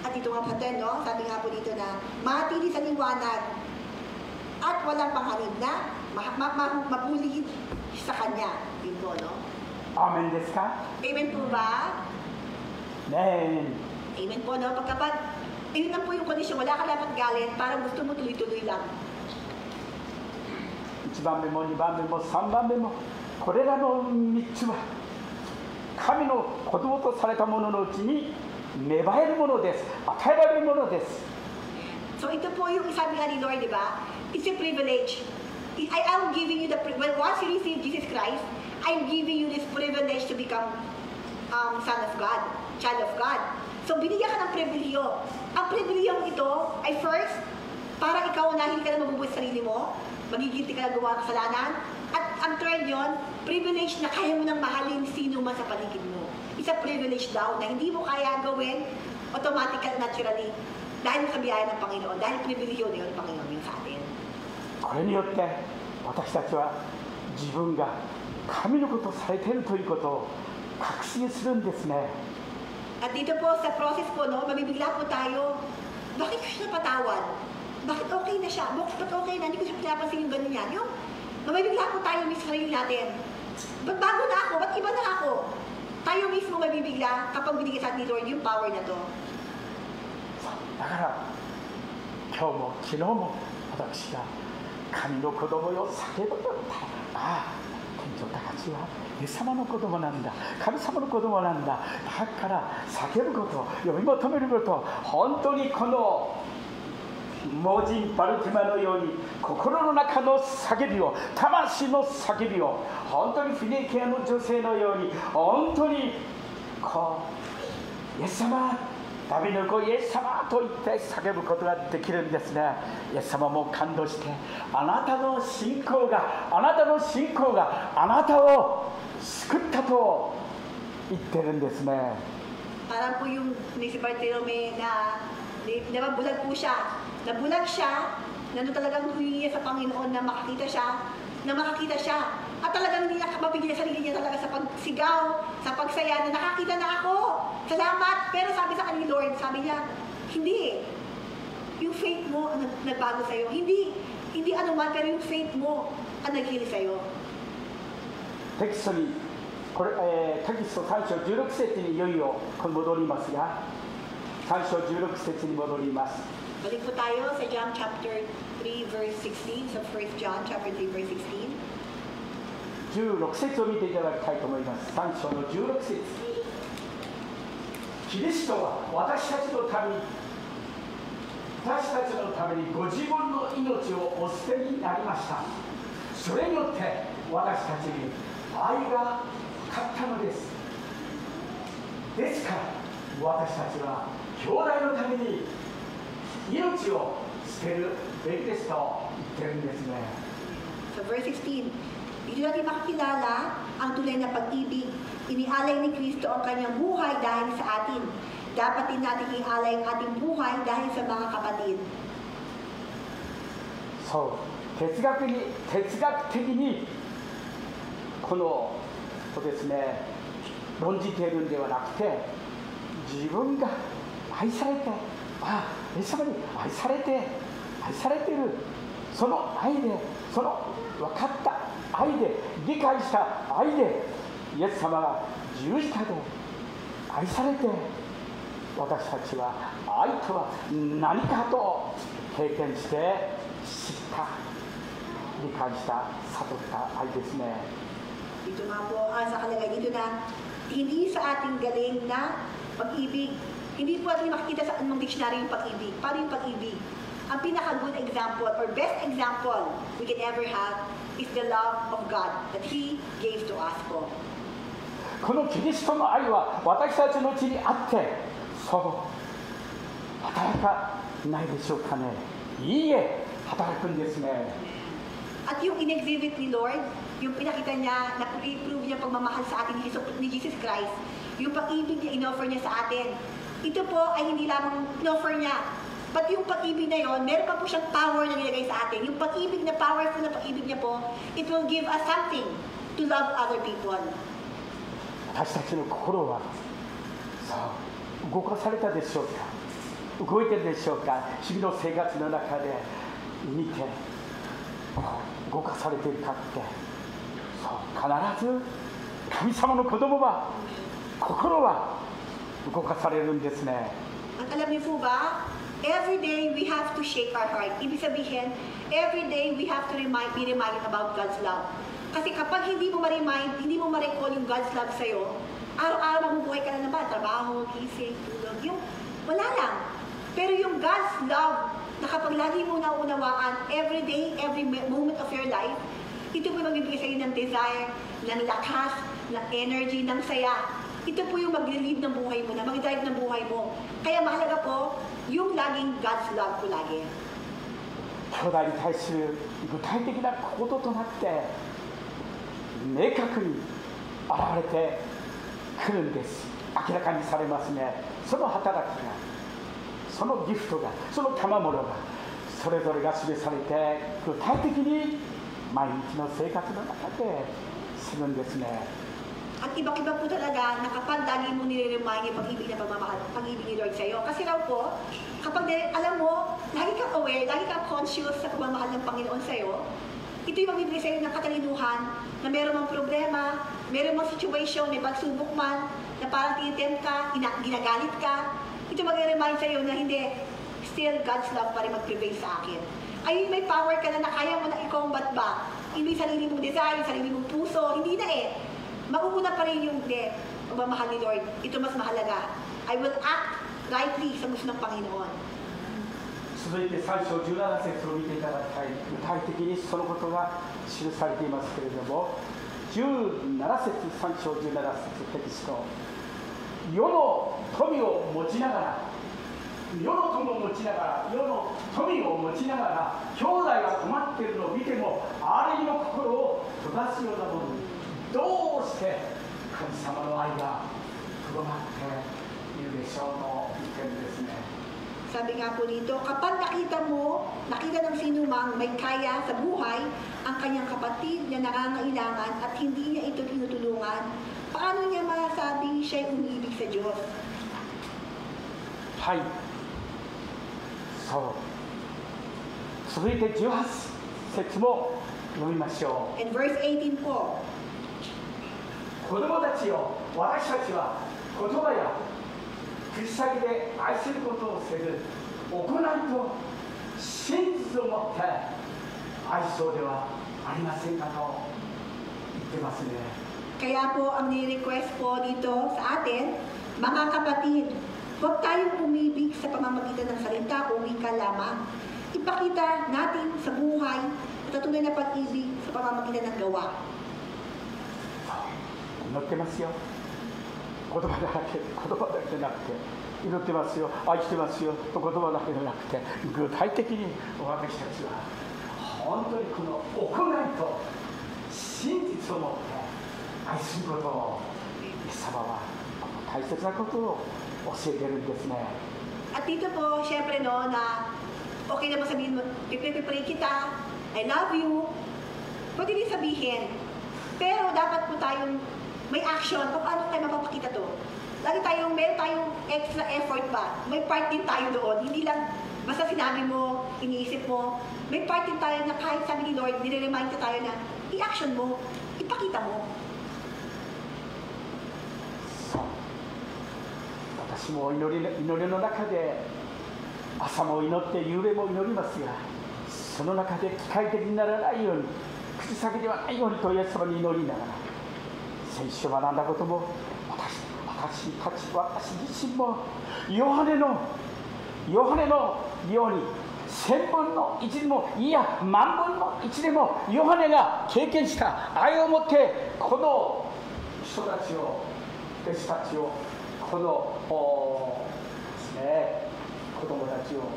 At ito nga paten, no? Sabi nga po dito na matili sa liwanag at walang panganib na mapulihid sa kanya. Yun po, no? Amen ですか? Amen po ba? Amen. Amen po, no? Pagkapag, ayun lang po yung kondisyon, wala ka dapat galit, parang gusto mo tuloy-tuloy lang. 1番目も2番目も3番目もこれらの3つは神の子供とされた者のうちに芽生えるものです。与えられるものです。 So ito po yung sabi nga ni Lord, di ba? It's a privilege. I'm giving you once you receive Jesus Christ, I'm giving you this privilege to become son of God, child of God. So binigyan ka ng pribilehyo. Ang pribilehyo ito ay first, para ikaw na hindi ka na mabubuhay sa sarili mo, magigilty ka na gumawa ng kasalanan. At ang third yon, privilege na kaya mo nang mahalin sino man sa paligid mo. It's a privilege daw na hindi mo kaya gawin automatically, naturally, dahil sa biyaya ng Panginoon, dahil pribilehyo na yun ng Panginoon yung sa atin. これによって私たちは自分が神のことをされているということを確信するんですね。 At dito po sa process po, no, mabibigla po tayo, bakit ko siya napatawad? Bakit okay na siya? Bakit okay na? Hindi ko siya pinapansin yung ganun yan. Yung mabibigla po tayo mismo sa sarili natin. Ba't bago na ako? Ba't iba na ako? Tayo mismo mabibigla kapag binigay sa atin ni Lord yung power na to. だから今日も昨日も私が神の子供よ叫ぶとああ天井高ちはイエス様の子供なんだ神様の子供なんだだから叫ぶこと呼び求めること本当にこの盲人バルティマのように心の中の叫びを魂の叫びを本当にフィニケアの女性のように本当にこうイエス様ダビデの子イエス様と言って叫ぶことができるんですね。イエス様も感動してあなたの信仰があなたたを救ったと言ってるんですね。 Parang po yung ni si Bartolome na nabulag po siya. Nabulag siya, na talagang humingi sa Panginoon na makakita siya. na makakita siya. At talagang hindi niya mapigil sa sarili niya talaga sa pagsigaw, sa pagsaya na nakakita na ako. Salamat! Pero sabi sa kanya ni Lord, sabi niya, hindi. Yung faith mo ang nagbago sa'yo. Hindi anuman, pero yung faith mo ang nag-heal sa'yo. テキストにこれ、テキスト3章16節にいよいよ戻りますが、3章16節に戻ります。 Balik po tayo sa John chapter 3 verse 16, sa 1 John chapter 3 verse 16. 16節を見ていただきたいと思います。3章の16節。キリストは私たちのためにご自分の命をお捨てになりました。それによって私たちに愛が勝ったのです。ですから私たちは兄弟のために命を捨てるべきですと言ってるんですね。 So verse 16, dito natin makikilala ang tunay na pag-ibig. Inialay ni Kristo ang kanyang buhay dahil sa atin. Dapat din natin ialay ang ating buhay dahil sa mga kapatid. そう哲学的にこのですね論じているんではなくて、自分が愛されて、イエス様に愛されている、その愛で、その分かった愛で、理解した愛で、イエス様が十字架で愛されて、私たちは愛とは何かと経験して知った、理解した、悟った愛ですね。 Dito nga po, sa kalagay dito na hindi sa ating galing na pag-ibig. Hindi po natin makikita sa anong dictionary yung pag-ibig. Paano yung pag-ibig? Ang pinaka-good example or best example we can ever have is the love of God that He gave to us po. このキリストの愛は私たちのうちにあって、そう働かないでしょうかね。いいえ、働くんですね。 At yung in-exhibit ni Lord, yung pinakita niya, na i-prove niya pagmamahal sa atin ni Jesus Christ, yung pag-ibig niya, in-offer niya sa atin. Ito po ay hindi lamang in-offer niya. Pati yung pag-ibig na yon, meron pa po siyang power na nilagay sa atin. Yung pag-ibig na powerful na pag-ibig niya po, it will give us something to love other people. 私たちの心は動かされたでしょうか。動いてるでしょうか。日々の生活の中で見て動かされているかって、必ず神様の子供は心は動かされるんですね。 At alam niyo po ba, every day we have to shake our heart. Ibig sabihin, every day we have to be reminded about God's love. Kasi kapag hindi mo ma-remind, hindi mo ma-recall yung God's love sa'yo, araw-araw mabubuhay ka na naman, trabaho, gising, tulog, yung wala lang. Pero yung God's love, na kapag lagi mo naunawaan, every day, every moment of your life, ito po yung magbibigay sa'yo ng desire, ng lakas, ng energy, ng saya. Ito po yung mag-lead ng buhay mo, na mag-drive ng buhay mo. Kaya mahalaga po, yung laging God's love po lagi. 兄弟に対する具体的なこととなって明確に現れてくるんです。明らかにされますね。その働きが、そのギフトが、その賜物が、それぞれが示されて具体的に毎日の生活の中でするんですね。 At iba-iba po talaga na kapag lagi mo nire-remind yung pag-ibig na pag-ibig ni Lord sa'yo. Kasi raw po, kapag alam mo, lagi kang aware, lagi kang conscious sa pagmamahal ng Panginoon sa'yo, ito yung magbibigay sa'yo ng katalinuhan na meron mang problema, meron mang situation, may pagsubok man, na parang tinitempt ka, ginagalit ka. Ito mag-remind sa'yo na hindi, still God's love pa rin mag-prevail sa akin. Ay, may power ka na kaya mo na i-combat ba? Hindi sarili mong desire, sarili mong puso, hindi na eh. Mauuna pa rin yung pagmamahal ni Lord. Ito mas mahalaga. I will act rightly sa gusto ng Panginoon. 続いて3章17節を見ていただきたい。具体的にそのことが記されていますけれども、17節、3章17節テキスト。世の富を持ちながら、世の富を持ちながら、世の富を持ちながら、兄弟が困っているのを見ても、あれの心を閉ざすようなものに、どうして神様の愛がとどまっているでしょうと言ってるんですね。Sabi nga po dito, kapag nakita ng sinumang may kaya sa buhay, ang kanyang kapatid na nangangailangan at hindi niya ito tinutulungan, paano niya masasabing siya'y umiibig sa Diyos? はい、そう。続いて18節も読みましょう。 And verse 18 po, 子供たちよ、私たちは言葉や口先で愛することをせず、行いと真実をもって愛そうではありませんかと言ってますね。 kaya po ang ni-request po dito sa atin, mga kapatid, huwag tayong umibig sa pamamagitan ng salita o wika lamang. Ipakita natin sa buhay at tunay na pag-ibig sa pamamagitan ng gawa. 祈ってますよ。言葉だけじゃなくて、祈ってますよ、愛してますよと言葉だけじゃなくて、具体的に私たちは本当にこの行いと真実を持って愛することを、イエス様は大切なことを教えてるんですね。 At dito po, syempre no, na okay na ba sabihin mo, pipray kita, I love you, pwede din sabihin. Pero dapat po tayong may action kung ano tayo mapapakita to. Meron tayong extra effort pa. May part din tayo doon. Hindi lang basta sinabi mo, iniisip mo. May part din tayo na kahit sabi ni Lord, nire-remind ka tayo na i-action mo, ipakita mo. そう。私も祈りの中で朝も祈って夕べも祈りますが、その中で機械的にならないように、口先ではないようにとイエス様に祈りながら、先週学んだことも、私自身もヨハネのように1000分の1でも、いや万分の1でもヨハネが経験した愛を持って、この人たちを、弟子たちを、このですね、子供たちを、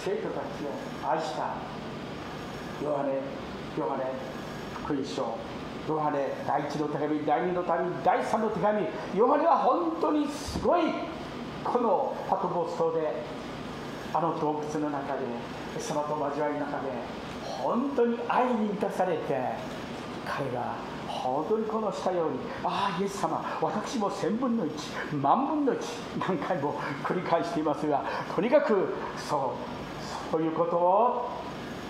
生徒たちを愛したヨハネ福音書、ヨハネ第1の手紙、第2の手紙、第3の手紙、ヨハネは本当にすごい、このパトモス島で、あの洞窟の中で、そのと交わりの中で、本当に愛に満たされて、彼が本当にこのしたように、ああ、イエス様、私も1000分の1、万分の1、何回も繰り返していますが、とにかくそういうことを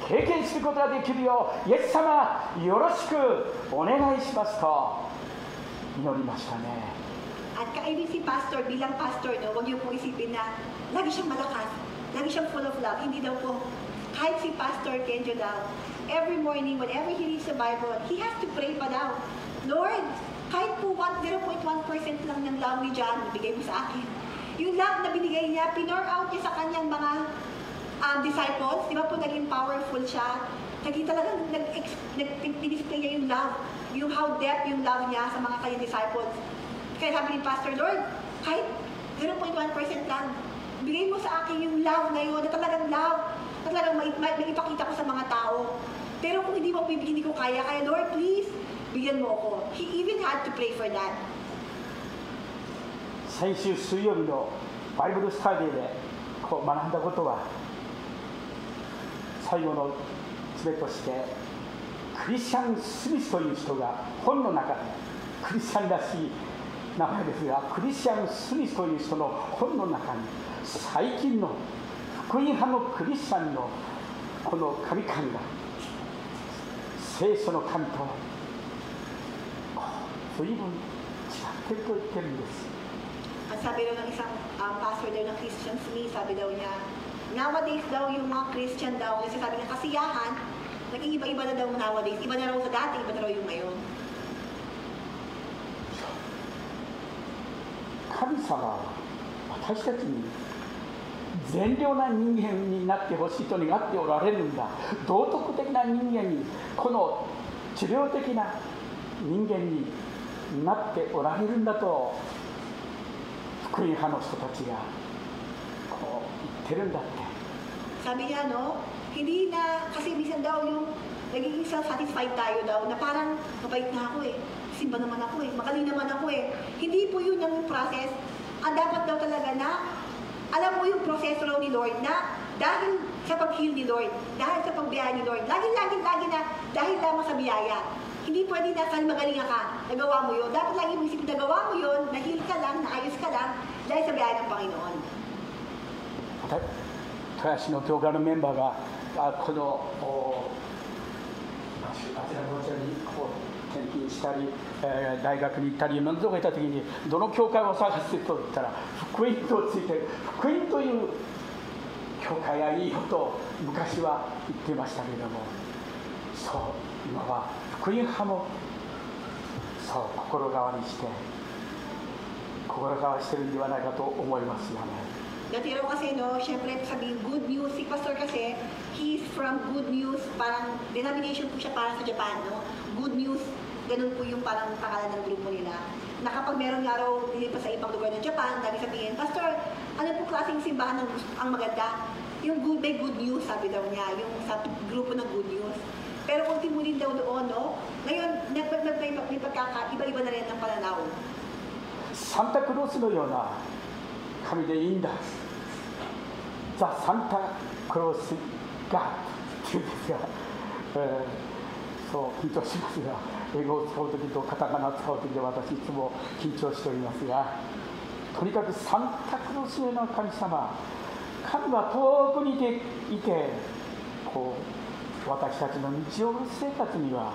経験することができるよう、イエス様よろしくお願いしますと祈りましたね。 At kaibig si Pastor, bilang Pastor, no, huwag niyo po isipin na lagi siyang malakas, lagi siyang full of love. Hindi daw po. Kahit si Pastor Kenjo daw, every morning, whenever he reads the Bible, he has to pray pa daw, Lord, kahit po 0.1% lang ng love ni John, nabigay mo sa akin. Yung love na binigay niya, pinor out niya sa kanyang mga disciples, di ba po naging powerful siya? Naging talagang nag-display niya yung love, yung how depth yung love niya sa mga kanyang disciples. Kaya sabi ni Pastor, Lord, kahit 0.1% lang, bigay mo sa akin yung love na yun, na talagang love, na talagang may ipakita ko sa mga tao. Pero kung hindi mo bibigyan, hindi ko kaya, Lord, please, bigyan mo ako. He even had to pray for that. 先週水曜日のバイブルスタディで学んだことは、最後の詰めとして、クリスチャン・スミスという人が本の中で、クリスチャンらしい名前ですが、クリスチャン・スミスという人の本の中に、最近の福音派のクリスチャンのこの神々が聖書の神と随分違っていると言ってるんです。 At sabi daw ng isang pastor daw ng Christian Smith, sabi daw niya, nowadays daw yung mga Christian daw, kasi sabi ng kasiyahan, naging iba-iba na daw nowadays. Iba na raw sa dati, iba na raw yung ngayon. 神様は私たちに善良な人間になってほしいと願っておられるんだ。道徳的な人間に、この治療的な人間になっておられるんだと、福音派の人たちがこう言ってるんだって。 Sabi niya, no, hindi na, kasi minsan daw yung nagiging self-satisfied tayo daw, na parang mabait na ako eh, simba naman ako eh, magaling naman ako eh. Hindi po yun ang process. Ang dapat daw talaga na Alam mo yung proseso raw ni Lord na dahil sa pag-heal ni Lord, dahil sa pagbiyaya ni Lord, lagi na dahil lamang sa biyaya. Hindi pwede na saan magaling ka, nagawa mo yun. Dapat lagi mo isipin, nagawa mo yun, na-heal ka lang, naayos ka lang, dahil sa biyaya ng Panginoon. 豊橋の教会のメンバーがこのあちらこちらに転勤したり、大学に行ったりいろんなところに行った時にどの教会を探すと言ったら福音とついて福音という教会がいいよと昔は言っていましたけれども、そう今は福音派もそう心変わりしてるんではないかと思いますよね。Dati raw kasi, no, syempre sabihin, good news, si Pastor kasi, he's from good news, parang denomination po siya para sa Japan, no? Good news, ganun po yung parang pangalan ng grupo nila. Na kapag meron nga raw nilipas sa ibang lugar ng Japan, dami sabihin, Pastor, ano po klaseng simbahan ang maganda? Yung good, may good news, sabi daw niya, yung sa grupo ng good news. Pero kung timulin daw doon, no, ngayon, may pagkakaiba-iba na rin ang pananaw. Santa Cruz のような神でいいんだ。ザ・サンタクロースがっていうんですが、そう緊張しますが、英語を使うときとカタカナを使うときで私いつも緊張しておりますが、とにかくサンタクロースのような神様、神は遠くにいてこう私たちの日常生活には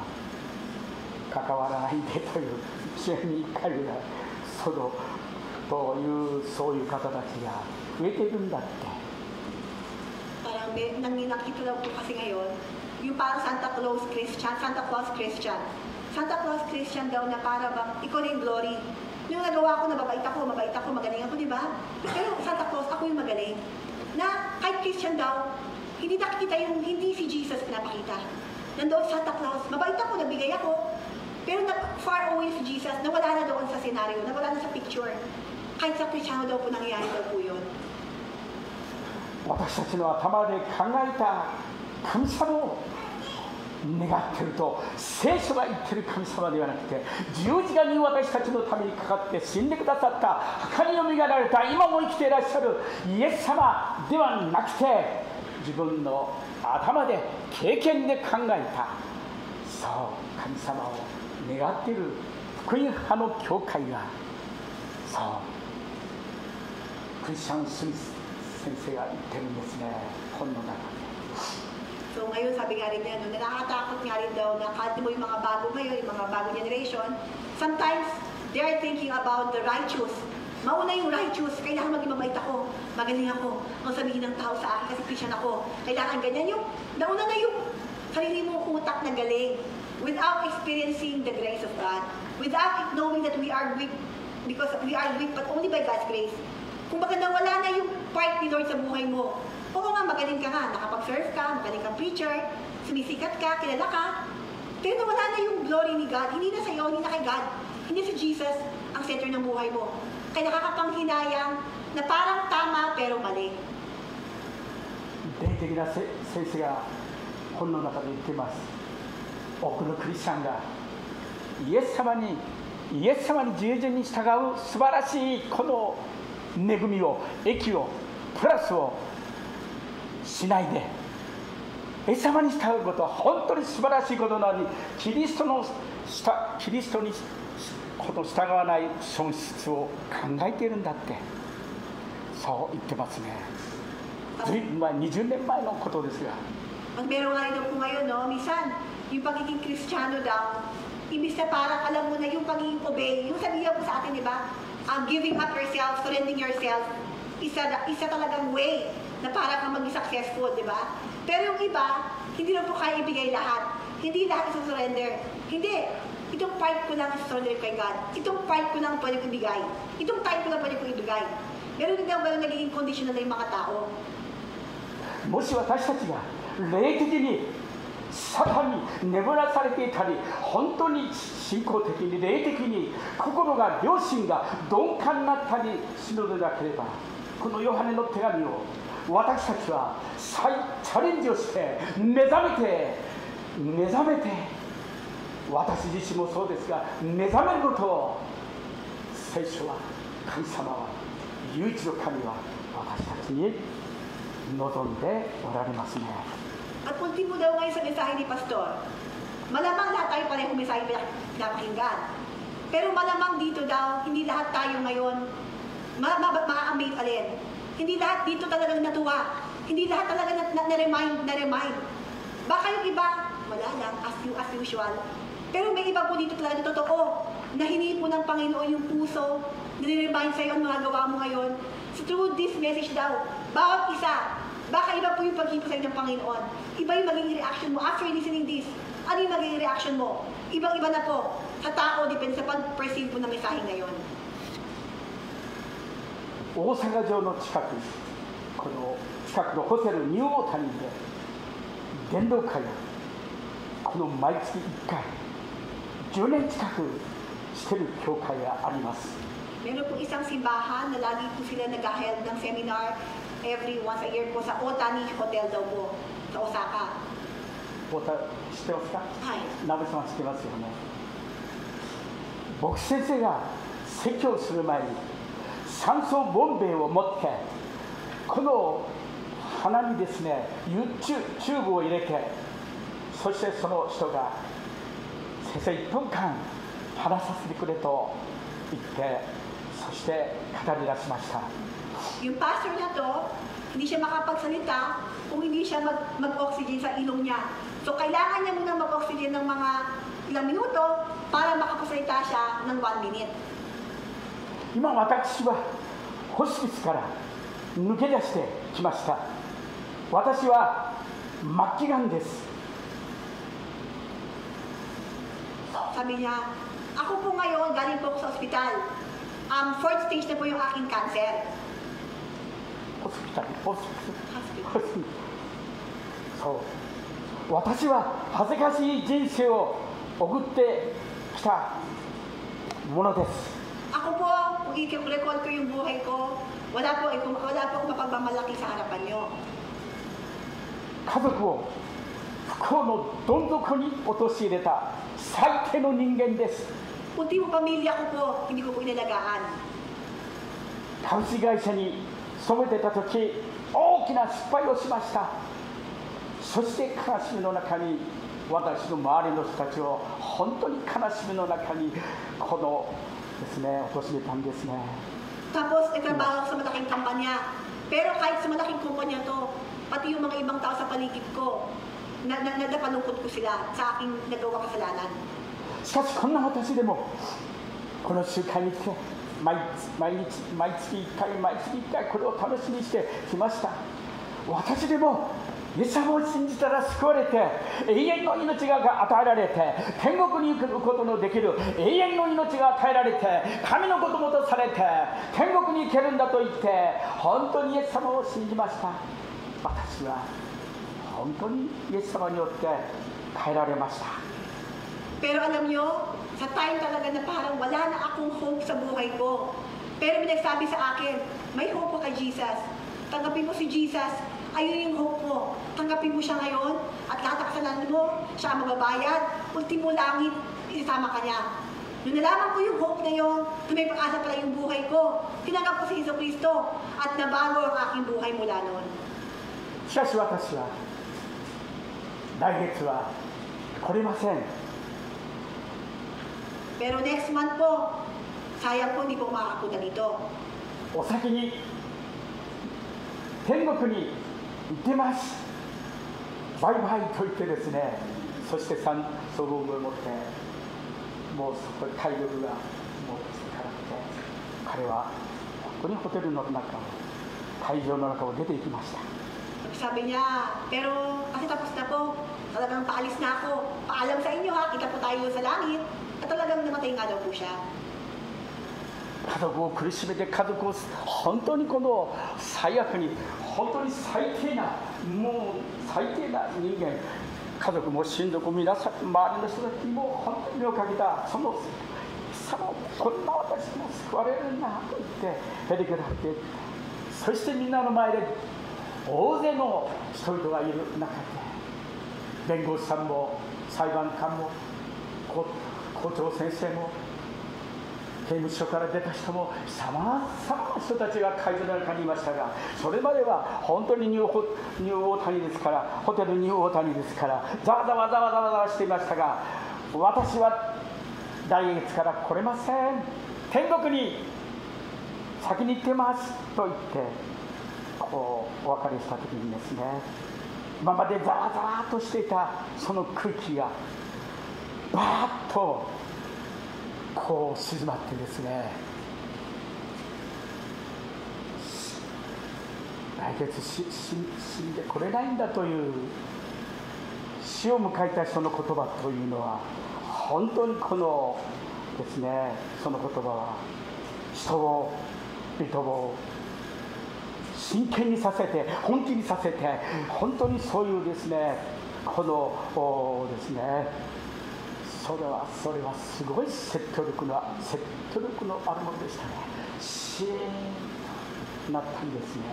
関わらないでという1年に1回ぐらいそういう方たちが増えているんだって。Parang nakita daw po kasi ngayon, yung parang Santa Claus Christian daw na para bang ikaw na yung glory. Yung nagawa ko na mabait ako, magaling ako, di ba? Pero Santa Claus, ako yung magaling. Na kahit Christian daw, hindi nakikita yung hindi si Jesus pinapakita. Nandoon Santa Claus, mabait ako, nabigay ako. Pero far away si Jesus, nawala na doon sa senaryo, nawala na sa picture. Kahit sa Kristiyano daw po nangyayari daw po yun. 私たちの頭で考えた神様を願っていると、聖書が言っている神様ではなくて、十字架に私たちのためにかかって死んでくださった、墓によみがえられた、今も生きていらっしゃるイエス様ではなくて、自分の頭で経験で考えた、そう神様を願っている福音派の教会が、そうクリスチャン・スミス先生が言ってるんですね、本の中で。So ngayon sabi nga rin niya, no, nakakatakot nga rin daw na kahit mo yung mga bago ngayon, yung mga bago generation, sometimes they are thinking about the righteous. Mauna yung righteous, kailangan maging mabait ako, magaling ako, ang sabihin ng tao sa akin kasi Christian ako, kailangan ganyan yung, nauna na yung sarili mong utak na galing, without experiencing the grace of God, without knowing that we are weak, because we are weak but only by God's grace. Kung baka nawala na yung part ni Lord sa buhay mo, oo nga, magaling ka nga, nakapag-serve ka, magaling kang preacher, sumisikat ka, kilala ka, pero nawala na yung glory ni God, hindi na sa iyo, hindi na kay God, hindi si Jesus ang center ng buhay mo. Kaya nakakapanghinayang na parang tama pero mali. 霊的な先生が本の中で言っています。多くのクリスチャンがイエス様に従順に従う素晴らしいこの恵みを、益を、プラスをしないで、イエス様に従うことは本当に素晴らしいことなのに、キリストにこの従わない損失を考えているんだって、そう言ってますね。20年前のことですが。Meron nga rin po ngayon, no? Minsan, yung pagiging Kristiyano daw, ibig na parang alam mo na yung pagiging obey, yung sabihin po sa atin, di ba? Giving up yourself, surrendering yourself, isa talagang way na para kang maging successful, di ba? Pero yung iba, hindi lang po kaya ibigay lahat. Hindi lahat isa-surrender. Hindi. Itong part ko lang isa-surrender kay God. Itong part ko lang pwede ko ibigay. Itong part ko lang pwede ko ibigay. Meron din daw nagiging conditional na yung mga tao. もし私たちが霊的にサタンに眠らされていたり、本当に信仰的に霊的に心が良心が鈍感になったりするのでなければ、このヨハネの手紙を私たちは再チャレンジをして目覚めて、私自身もそうですが、目覚めることを聖書は、神様は、唯一の神は私私たちに望んでおられますね。 At ultimo daw ngayon sa mensahe ni Pastor, malamang lahat tayo pareho mensahe pinapakinggan. Pero malamang dito daw, hindi lahat tayo ngayon ma-amaze alin. Hindi lahat dito talagang natuwa. Hindi lahat talaga na-remind. Baka yung iba, wala lang, as usual. Pero may iba po dito talaga na totoo, na hiningi po ng Panginoon yung puso, nire-remind sa'yo ang mga gawa mo ngayon. So through this message daw, bawat isa, baka iba po yung paghingi sa'yo ng Panginoon. Iba yung magiging reaction mo after listening this. Ano yung magiging reaction mo? Ibang-iba na po. Sa tao, depende sa pag-perceive po ng mensahe ngayon. 大阪城の近く、この近くのホテルニューオータニで伝道会をこの毎月1回10年近くしている教会があります。 Meron po isang simbahan na lagi po sila nag-held ng seminar every once a year po sa Otani Hotel daw po, sa Osaka. 知ってますか？はい。ナベさんは知ってますよね。牧師先生が説教する前に酸素ボンベを持ってこの鼻にですねチューブを入れて、そしてその人が先生1分間話させてくれと言って、そして語り出しました。 Yung pastor na to, hindi siya makapagsalita kung hindi siya mag-oxygen sa ilong niya. So kailangan niya muna mag-oxygen ng mga ilang minuto para makapagsalita siya ng 1 minute. 今私はホスピスから抜け出してきました。私は末期がんです。 Sabi niya, ako po ngayon, galing po ako sa ospital. 4th stage na po yung aking cancer. ホスピタルそう、私は恥ずかしい人生を送ってきたものです。 Ako po, kung i-record ko yung buhay ko, wala po akong mapagmamalaki sa harapan niyo. 家族を不幸のどん底に陥れた最低の人間です。 Ultimo pamilya ko po, hindi ko po inalagaan. 株式会社に勤めてた時、大きな失敗をしました。そして悲しみの中に私の周りの人たちを本当に悲しみの中にこのですね陥れたんですね。 Tapos, nagtrabaho ako sa malaking kampanya. Pero kahit sa malaking kumpanya to, pati yung mga ibang tao sa paligid ko, napalungkot ko sila sa aking nagawa kasalanan. しかしこんな私でもこの集会に来て毎月1回これを楽しみにしてきました。私でもイエス様を信じたら救われて永遠の命が与えられて天国に行くことのできる永遠の命が与えられて神の子供とされて天国に行けるんだと言って本当にイエス様を信じました。私は本当にイエス様によって変えられました。 Pero alam nyo, sa time talaga na parang wala na akong hope sa buhay ko. Pero may nagsabi sa akin, may hope po kay Jesus. Tanggapin mo si Jesus, ayun yung hope mo. Tanggapin mo siya ngayon, at lahat ng kasalanan mo, siya ang magbabayad. Ultimo langit, isasama ka niya. Nung nalaman ko yung hope na yun, may pag-asa pala yung buhay ko. Tinanggap ko si Jesucristo, at nabago ang aking buhay mula noon. しかし私は来月は来れません。 Pero next month po, sayang po hindi po makakapunta dito. お先に天国に行ってます。バイバイと言ってですね、そしてソロを持って、もうそこで体力がもう疲れて、彼は本当にホテルの中を、会場の中を出て行きました。 Sabi niya, pero kasi tapos na po, talagang paalis na ako. Paalam sa inyo ha, kita po tayo sa langit. At talagang namatay nga daw po siya. 家族を苦しめて家族を本当にこの最悪に本当に最低なもう最低な人間家族も親族も皆さん周りの人たちにも本当に目をかけたそのこんな私も救われるんだと言ってへりくだってそしてみんなの前で大勢の人々がいる中で弁護士さんも裁判官も校長先生も刑務所から出た人もさまざまな人たちが会場の中にいましたが、それまでは本当にニューオータニですから、ホテルニューオータニですからざわざわざわざわざわしていましたが、私は来月から来れません、天国に先に行ってますと言ってこうお別れした時にですね、今までざわざわとしていたその空気がバーッとこう静まってですね、来月死んでこれないんだという死を迎えた人の言葉というのは、本当にこのですね、その言葉は人を真剣にさせて、本気にさせて、本当にそういうですね、このですね、それはすごい説得力のあるものでしたね。シーンとなったんですね。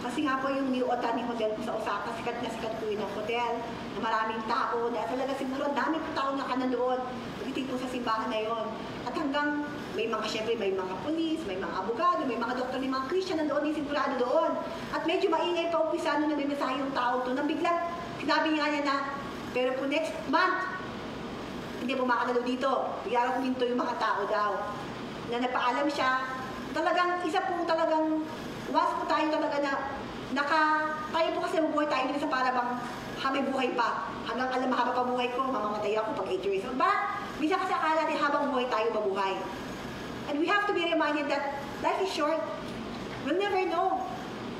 Kasi nga po yung New Otani Hotel sa Osaka, sikat na sikat po yun ang hotel, na maraming tao, na talaga siguro dami po tao na kananood, pagdating sa simbahan na yon. At hanggang may mga, syempre may mga polis, may mga abogado, may mga doktor, may mga Christian nandoon, may sigurado doon. At medyo maingay pa umpisa nung may mensahe yung tao to, nang biglang sinabi niya na, pero po next month, hindi po makakalo dito, bigyan ko minto yung mga tao daw. Na napaalam siya, talagang isa po talagang once po tayo talaga na tayo po kasi mabuhay tayo dito sa para bang may buhay pa. Hanggang alam mahaba pa buhay ko, mamamatay ako pag 8 years old. But, minsan kasi akala natin habang buhay tayo mabuhay. And we have to be reminded that life is short. We'll never know.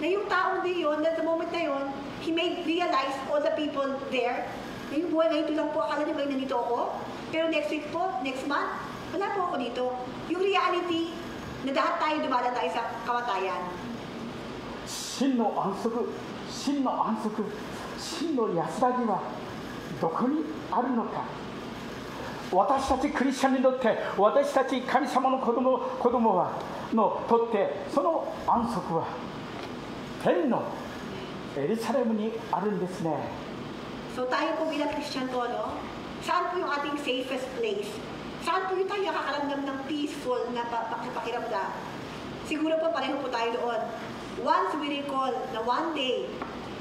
Na yung taong di yun, at the moment na yun, he may realize all the people there, na yung buhay ngayon lang po, akala nyo kayo nandito ako. Pero next week po, next month, wala po ako dito. Yung reality, na lahat tayo dumala tayo sa kamatayan. 真の安息、真の安らぎはどこにあるのか。私たちクリスチャンにとって、私たち神様の子供のとって、その安息は天のエルサレムにあるんですね。So tayo po bilang Christian po, no? Saan po yung ating safest place? Saan po yung tayo nakakaramdam ng peaceful na pakiramdam? Siguro po pareho po tayo doon. Once we recall na one day,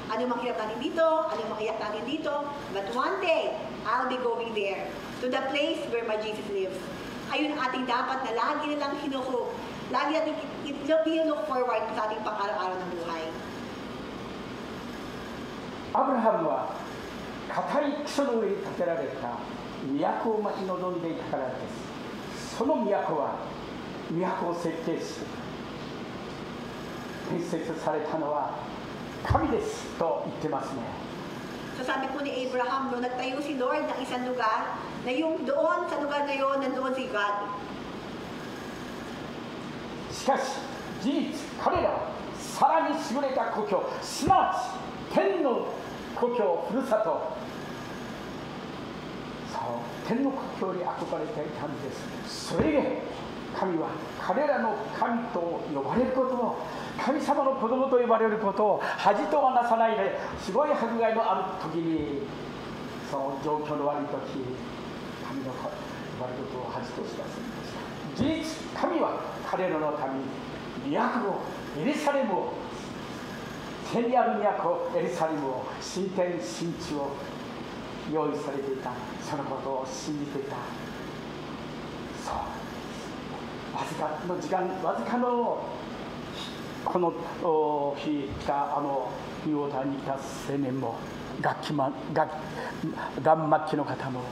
ano mang hirap natin dito, ano mang iyak natin dito, but one day, I'll be going there, to the place where my Jesus lives. Ayun ang ating dapat na lagi nilang hinuhope, lagi natin i-look forward sa ating pang-araw-araw ng buhay. アブラハムは固い基礎の上に建てられた都を待ち望んでいたからです。その都は都を設計し、建設されたのは神ですと言ってますね。So sabi po ni Abraham, no, nagtayo si Lord ng isang lugar na yung doon sa lugar na yon nandoon si God. しかし事実、彼らはさらに優れた故郷、すなわち天の故郷、ふるさと、そう天の故郷に憧れていたんです。それゆえ神は彼らの神と呼ばれることを、神様の子供と呼ばれることを恥とはなさないで、すごい迫害のある時に、その状況の悪い時、神の呼ばれることを恥としませんでした。事実、神は彼らのために都を、エルサレムを、天にある都エルサレムを、新天新地を用意されていた。そのことを信じていた。そう、わずかの時間、わずかのこの日来たニューオータニに来た青年も、ガン末期の方も、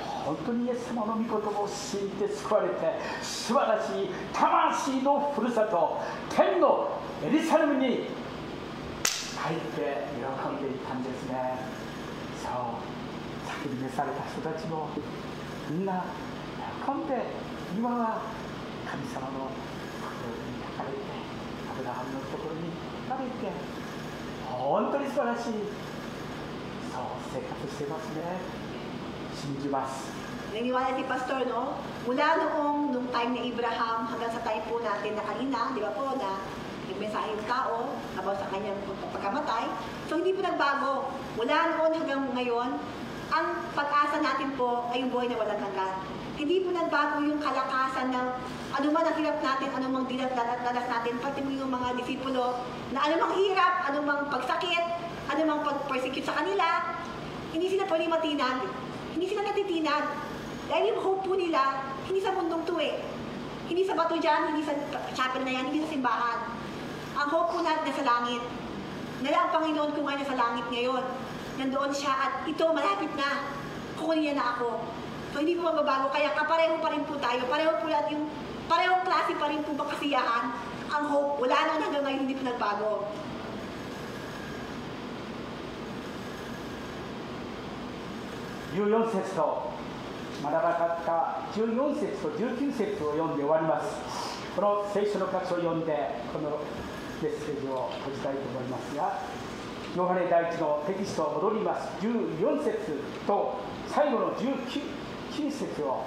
本当にイエス様の御言葉を信じて救われて、素晴らしい魂のふるさと、天のエルサレムに帰って喜んでいたんですね。そう、先に召された人たちもみんな喜んで、今は神様のところに書かれて、アブラハムのところに書かれて、本当に素晴らしい、そう生活してますね。信じます。Naniniwala si Pastor, no? Mula nung time ni Abraham hanggang sa time po natin na kanina, di ba po, na nagmensahe yung tao about sa kanyang pagkamatay. So hindi po nagbago. Mula noon hanggang ngayon, ang pag-asa natin po ay yung buhay na walang hanggan. Hindi po nagbago yung kalakasan ng anuman ang hirap natin, anumang dalas natin, pati yung mga disipulo, na anumang hirap, anumang pagsakit, anumang pag-persecute sa kanila, hindi sila pwede matinag. Hindi sila natitinag. Dahil yung hope po nila, hindi sa mundong to eh. Hindi sa bato dyan, hindi sa chapel na yan, hindi sa simbahan. Ang hope po natin nasa langit. Nala ang Panginoon ko ngayon nasa langit ngayon. Nandoon siya at ito malapit na. Kukunin niya na ako. So hindi po magbabago. Kaya kapareho pa rin po tayo. Pareho po lahat yung parehong klase pa rin po ba kasiyahan. Ang hope, wala naman hanggang ngayon hindi po nagbago. 14節と学ばなかった14節と19節を読んで終わります。この聖書の箇所を読んでこのメッセージを閉じたいと思いますが、ヨハネ第一のテキストを戻ります。14節と最後の19節を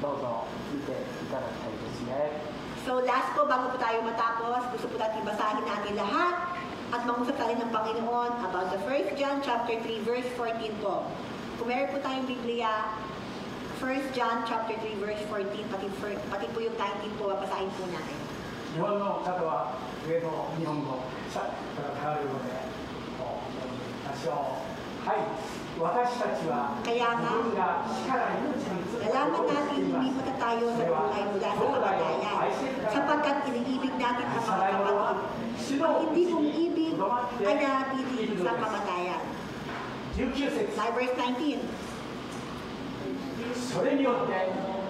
どうぞ見ていただきたいですね。 So last po, bago po tayo matapos, gusto po natin basahin natin lahat at mangusap tayo ng Panginoon about the 1 John chapter 3 verse 14 po. Kung meron po tayong Biblia, 1 John chapter 3 verse 14, pati po yung 19 po, basahin po natin. 日本の方は上の日本語、さから変わるので、多少、はい、私たちは自分が死から命に移ることを知っています。 tayo sa buhay mula sa kamatayan sapagkat iniibig natin ang mga kapatid. Ang hindi umiibig ay nanatili sa kamatayan. Verse 19. それによって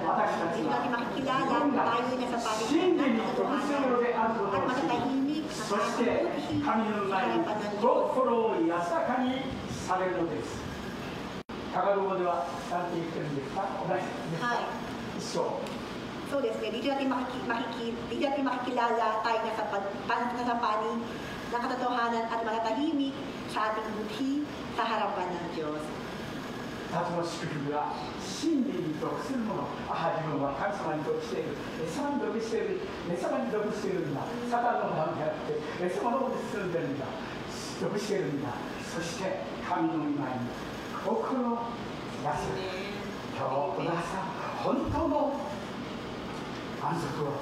私たち Hindi は natin makikilala kung tayo na sa palitan ng katotohanan at matatahimik at そして神の前に心を安らかにされるのです。タガロ語では何て言ってるんですか？同じですか？ 一緒。 Soですね, dito natin makikilala tayo na sa panig ng katotohanan at matatahimik sa ating buti sa harapan ng Diyos. 2つの祝福が真理に属するもの。ああ、自分は神様に属している。様に属している。様に属しているんだ。サタンの番であって、様の方で進んでいるんだ。属しているんだ。そして神の御前に心安らか。今日この朝、本当の安息を。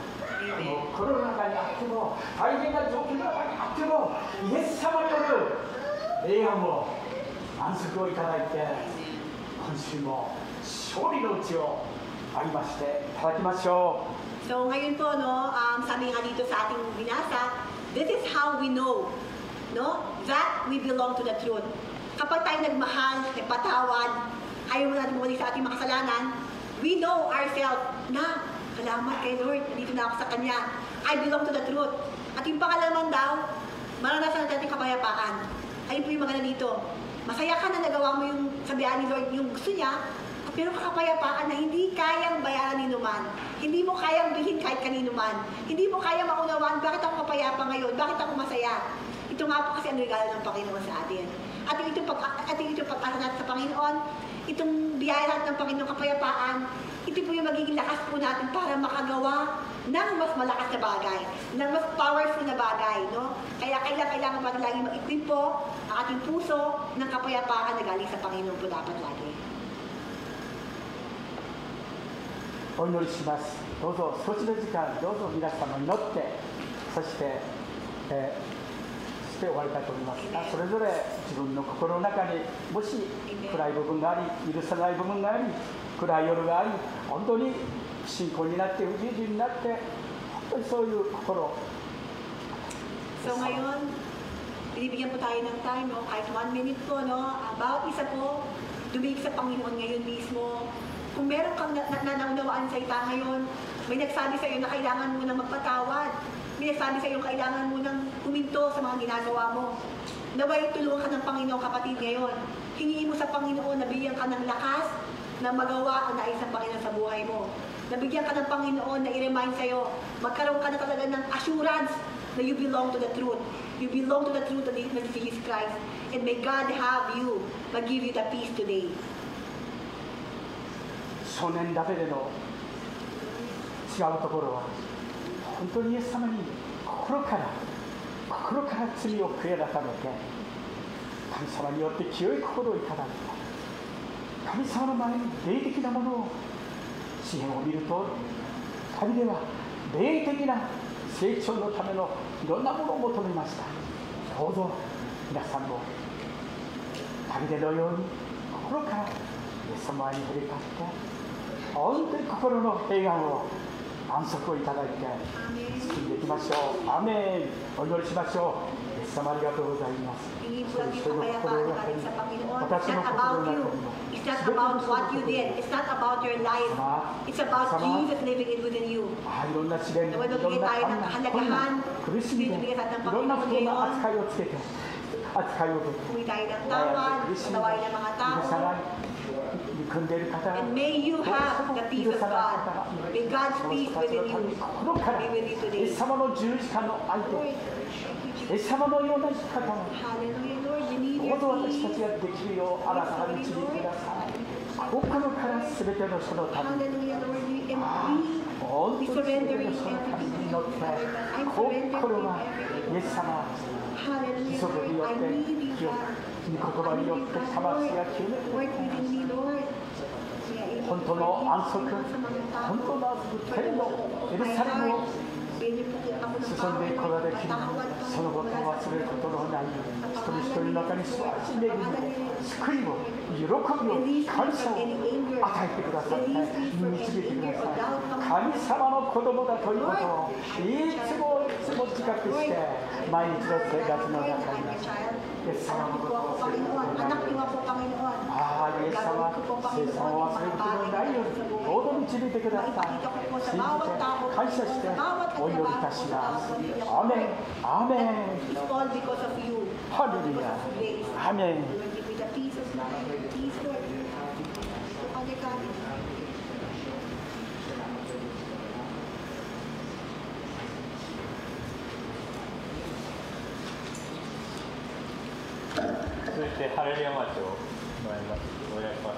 コロナ禍にあっても、大変な状況の中にあっても、イエス様による平安を、安息をいただいて、 今週も勝利のうちを歩ましていただきましょう。 So ngayon po, no, sabi nga dito sa ating binasa, this is how we know, no, that we belong to the truth. Kapag tayo nagmahal, nagpatawad, ayaw mo natin bumalik sa ating makasalanan, we know ourselves na, salamat kay Lord, dito na ako sa Kanya. I belong to the truth. At yung pangalaman daw, maranasan natin kapayapaan. Ayun po yung mga dito. Masaya ka na nagawa mo yung sabihan ni Lord, yung gusto niya, pero kakapayapaan na hindi kayang bayaran ni Numan. Hindi mo kayang bilhin kahit kanino man. Hindi mo kayang maunawaan, bakit ako mapayapa ngayon? Bakit ako masaya? Ito nga po kasi ang regalo ng Panginoon sa atin. At itong pag-asa natin sa Panginoon, itong biyaya natin ng Panginoon kapayapaan, ito po yung magiging lakas po natin para makagawa ng mas malakas na bagay, ng mas powerful na bagay, no? Kaya kailangan pa lagi mag-equip po ang ating puso ng kapayapaan na galing sa Panginoon po dapat lagi. お祈りします。どうぞ少しの時間、どうぞ皆様祈って、そして終わりたいと思いますが、それぞれ自分の心の中にもし暗い部分があり、許さない部分があり、暗い夜があり、本当に不信仰になって不自由になって、本当にそういう心。 So ngayon, binibigyan po tayo ng time, no? Kahit 1 minute po, no? About isa po, dumig sa Panginoon ngayon mismo. Kung meron kang nanunawaan sa ita ngayon, may nagsabi sa iyo na kailangan mo nang magpatawad. May nagsabi sa iyo kailangan mo nang huminto sa mga ginagawa mo. Naway tulungan ka ng Panginoon kapatid ngayon. Hingin mo sa Panginoon na bigyan ka ng lakas na magawa ang nais ng Panginoon sa buhay mo. Nabigyan ka ng Panginoon na i-remind sa iyo, magkaroon ka na talaga ng assurance na you belong to the truth. You belong to the truth of Jesus Christ. And may God have you, mag-give you the peace today. 少年だけでの違うところは、本当にイエス様に心から罪を悔い改めて、神様によって清い心をいただいて、神様の前に霊的なものを詩篇を見ると旅では霊的な成長のためのいろんなものを求めました。どうぞ皆さんも旅でのように心からイエス様に振り返って本当に心の平安を安息をいただいて進んでいきましょう。アーメン。お祈りしましょう。イエス様ありがとうございます。It's not about you. It's not about what you did. It's not about your life. It's about Jesus living in within you. いろんな試練、いろんな困難、苦しみで、いろんな不当な扱いをつけて、扱いを受けて、苦しみ、許さない、憎んでいる方が、 And may you have the peace of God. May God's peace within you. 心からイエス様の十字架の愛とイエス様のような生き方をどうぞ私たちができるようあなたが導いてください。心から全ての人のために本当に全ての人のために祈って心がイエス様義足によって御言葉によって魂が清めてください。本当の安息、本当の天のエルサレムを進んでいくことができる、そのことを忘れることのないように、一人一人の中に素晴らしい恵みを、救いを、喜びを、感謝を与えてくださって、導いてください。神様の子供だということをいつも自覚して、毎日の生活の中にイエス様のことを忘れることのないように、イエス様、聖さんを忘れることのないように、どうぞ導いてください。信じて、感謝して、お祈りいたします。アーメン、アーメン。ハレルヤ、アーメン。続いてハレルヤマーチをもらいます。お願いします。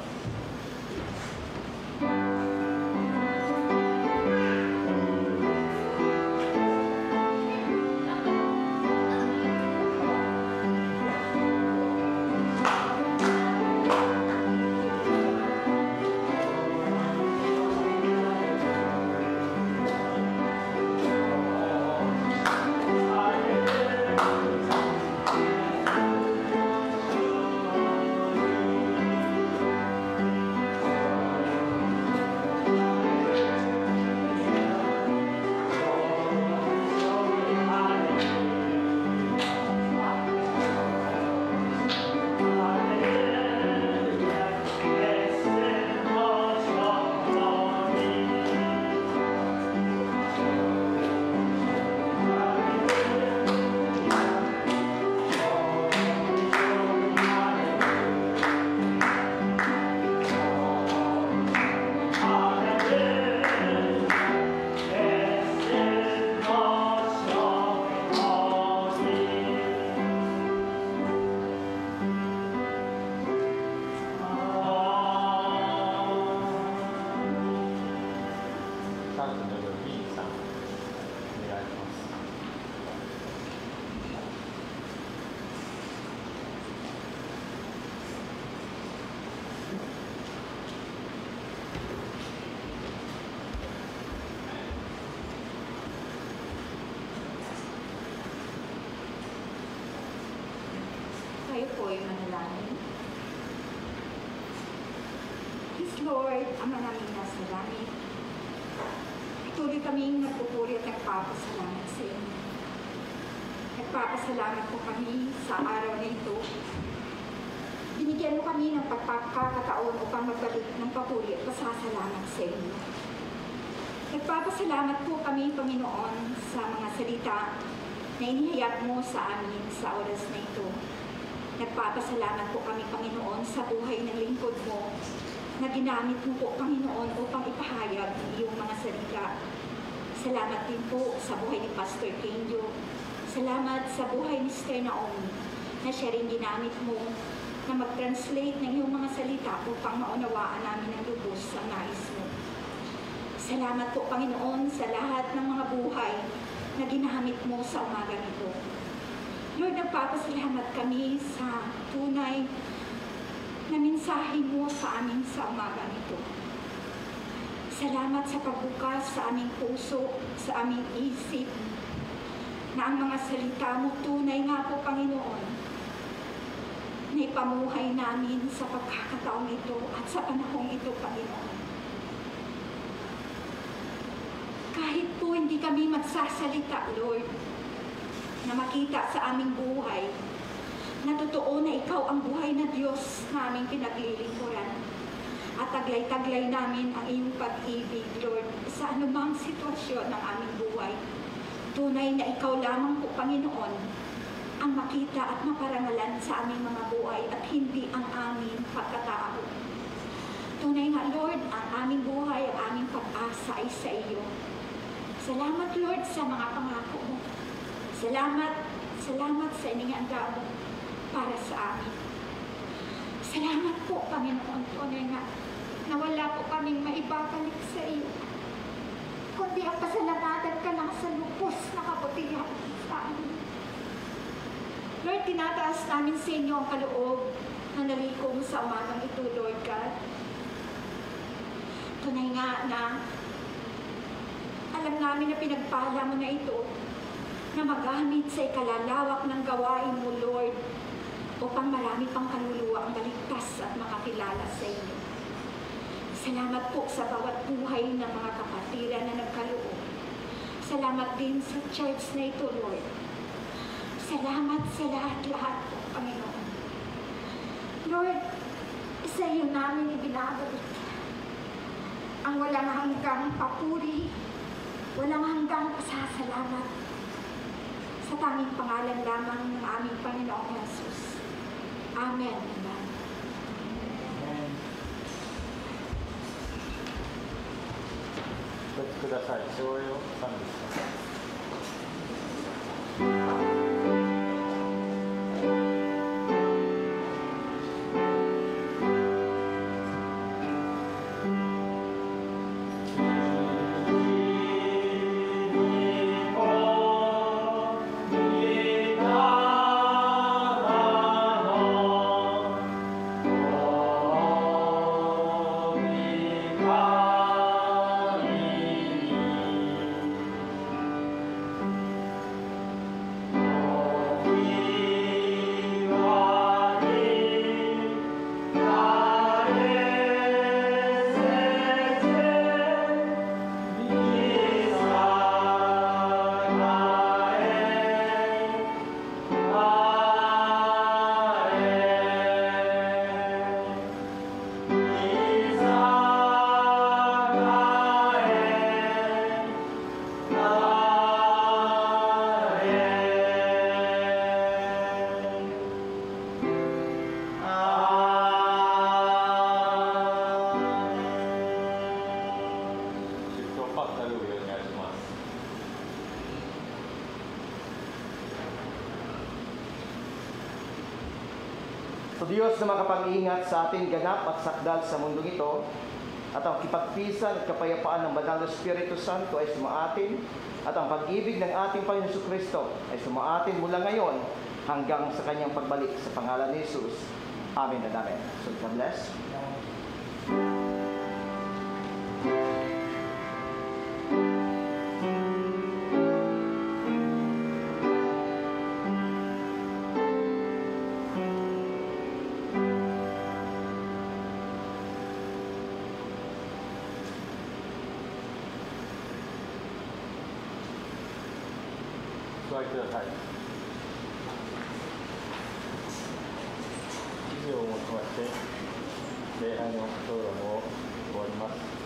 Tayo po ay manalangin. Yes, Lord, Ama namin nasa langit. Patuloy kaming nagpupuri at nagpapasalamat sa inyo. Nagpapasalamat po kami sa araw na ito. Binigyan mo kami ng pagkakataon upang magbalik ng papuri at pasasalamat sa inyo. Nagpapasalamat po kami, Panginoon, sa mga salita na inihayag mo sa amin sa oras na ito. Nagpapasalamat po kami, Panginoon, sa buhay ng lingkod mo na ginamit mo po, Panginoon, upang ipahayag ang iyong mga salita. Salamat din po sa buhay ni Pastor Kenjo. Salamat sa buhay ni Sister Naomi na siya rin ginamit mo na mag-translate ng iyong mga salita upang maunawaan namin ang lubos ang nais mo. Salamat po, Panginoon, sa lahat ng mga buhay na ginamit mo sa umaga nito. Lord, nagpapasalamat kami sa tunay na mensahe mo sa amin sa umaga nito. Salamat sa pagbukas sa aming puso, sa aming isip, na ang mga salita mo tunay nga po, Panginoon, na ipamuhay namin sa pagkakataong ito at sa panahong ito, Panginoon. Kahit po hindi kami magsasalita, Lord, na makita sa aming buhay, na totoo na ikaw ang buhay na Diyos na aming pinaglilingkuran. At taglay-taglay namin ang iyong pag-ibig, Lord, sa anumang sitwasyon ng aming buhay. Tunay na ikaw lamang po, Panginoon, ang makita at maparangalan sa aming mga buhay at hindi ang aming pagkatao. Tunay nga, Lord, ang aming buhay, ang aming pag-asa ay sa iyo. Salamat, Lord, sa mga pangako mo. Salamat sa inyong handa mo para sa amin. Salamat po, Panginoon, tunay nga, na wala po kaming maibabalik sa iyo, kundi ang pasalamatan ka lang sa lubos na kabutihan sa amin. Lord, tinataas namin sa inyo ang kaloob na nalikom sa umagang ito, Lord God. Tunay nga na alam namin na pinagpala mo na ito na magamit sa ikalalawak ng gawain mo, Lord, upang marami pang kaluluwa ang maligtas at makakilala sa iyo. Salamat po sa bawat buhay ng mga kapatiran na nagkaloob. Salamat din sa church na ito, Lord. Salamat sa lahat-lahat po, Panginoon. Lord, sa iyo namin ibinabalik ang walang hanggang papuri, walang hanggang pasasalamat sa tanging pangalan lamang ng aming Panginoong Jesus. Amen. Amen. お立ちください。聖詠賛美します。So Diyos na makapag-iingat sa ating ganap at sakdal sa mundong ito, at ang kipagpisan at kapayapaan ng Banal na Espiritu Santo ay sumaatin, at ang pag-ibig ng ating Panginoon Jesucristo ay sumaatin mula ngayon hanggang sa kanyang pagbalik sa pangalan ni Jesus. Amen and amen. So God bless.お座りください。以上をもちまして礼拝の討論を終わります。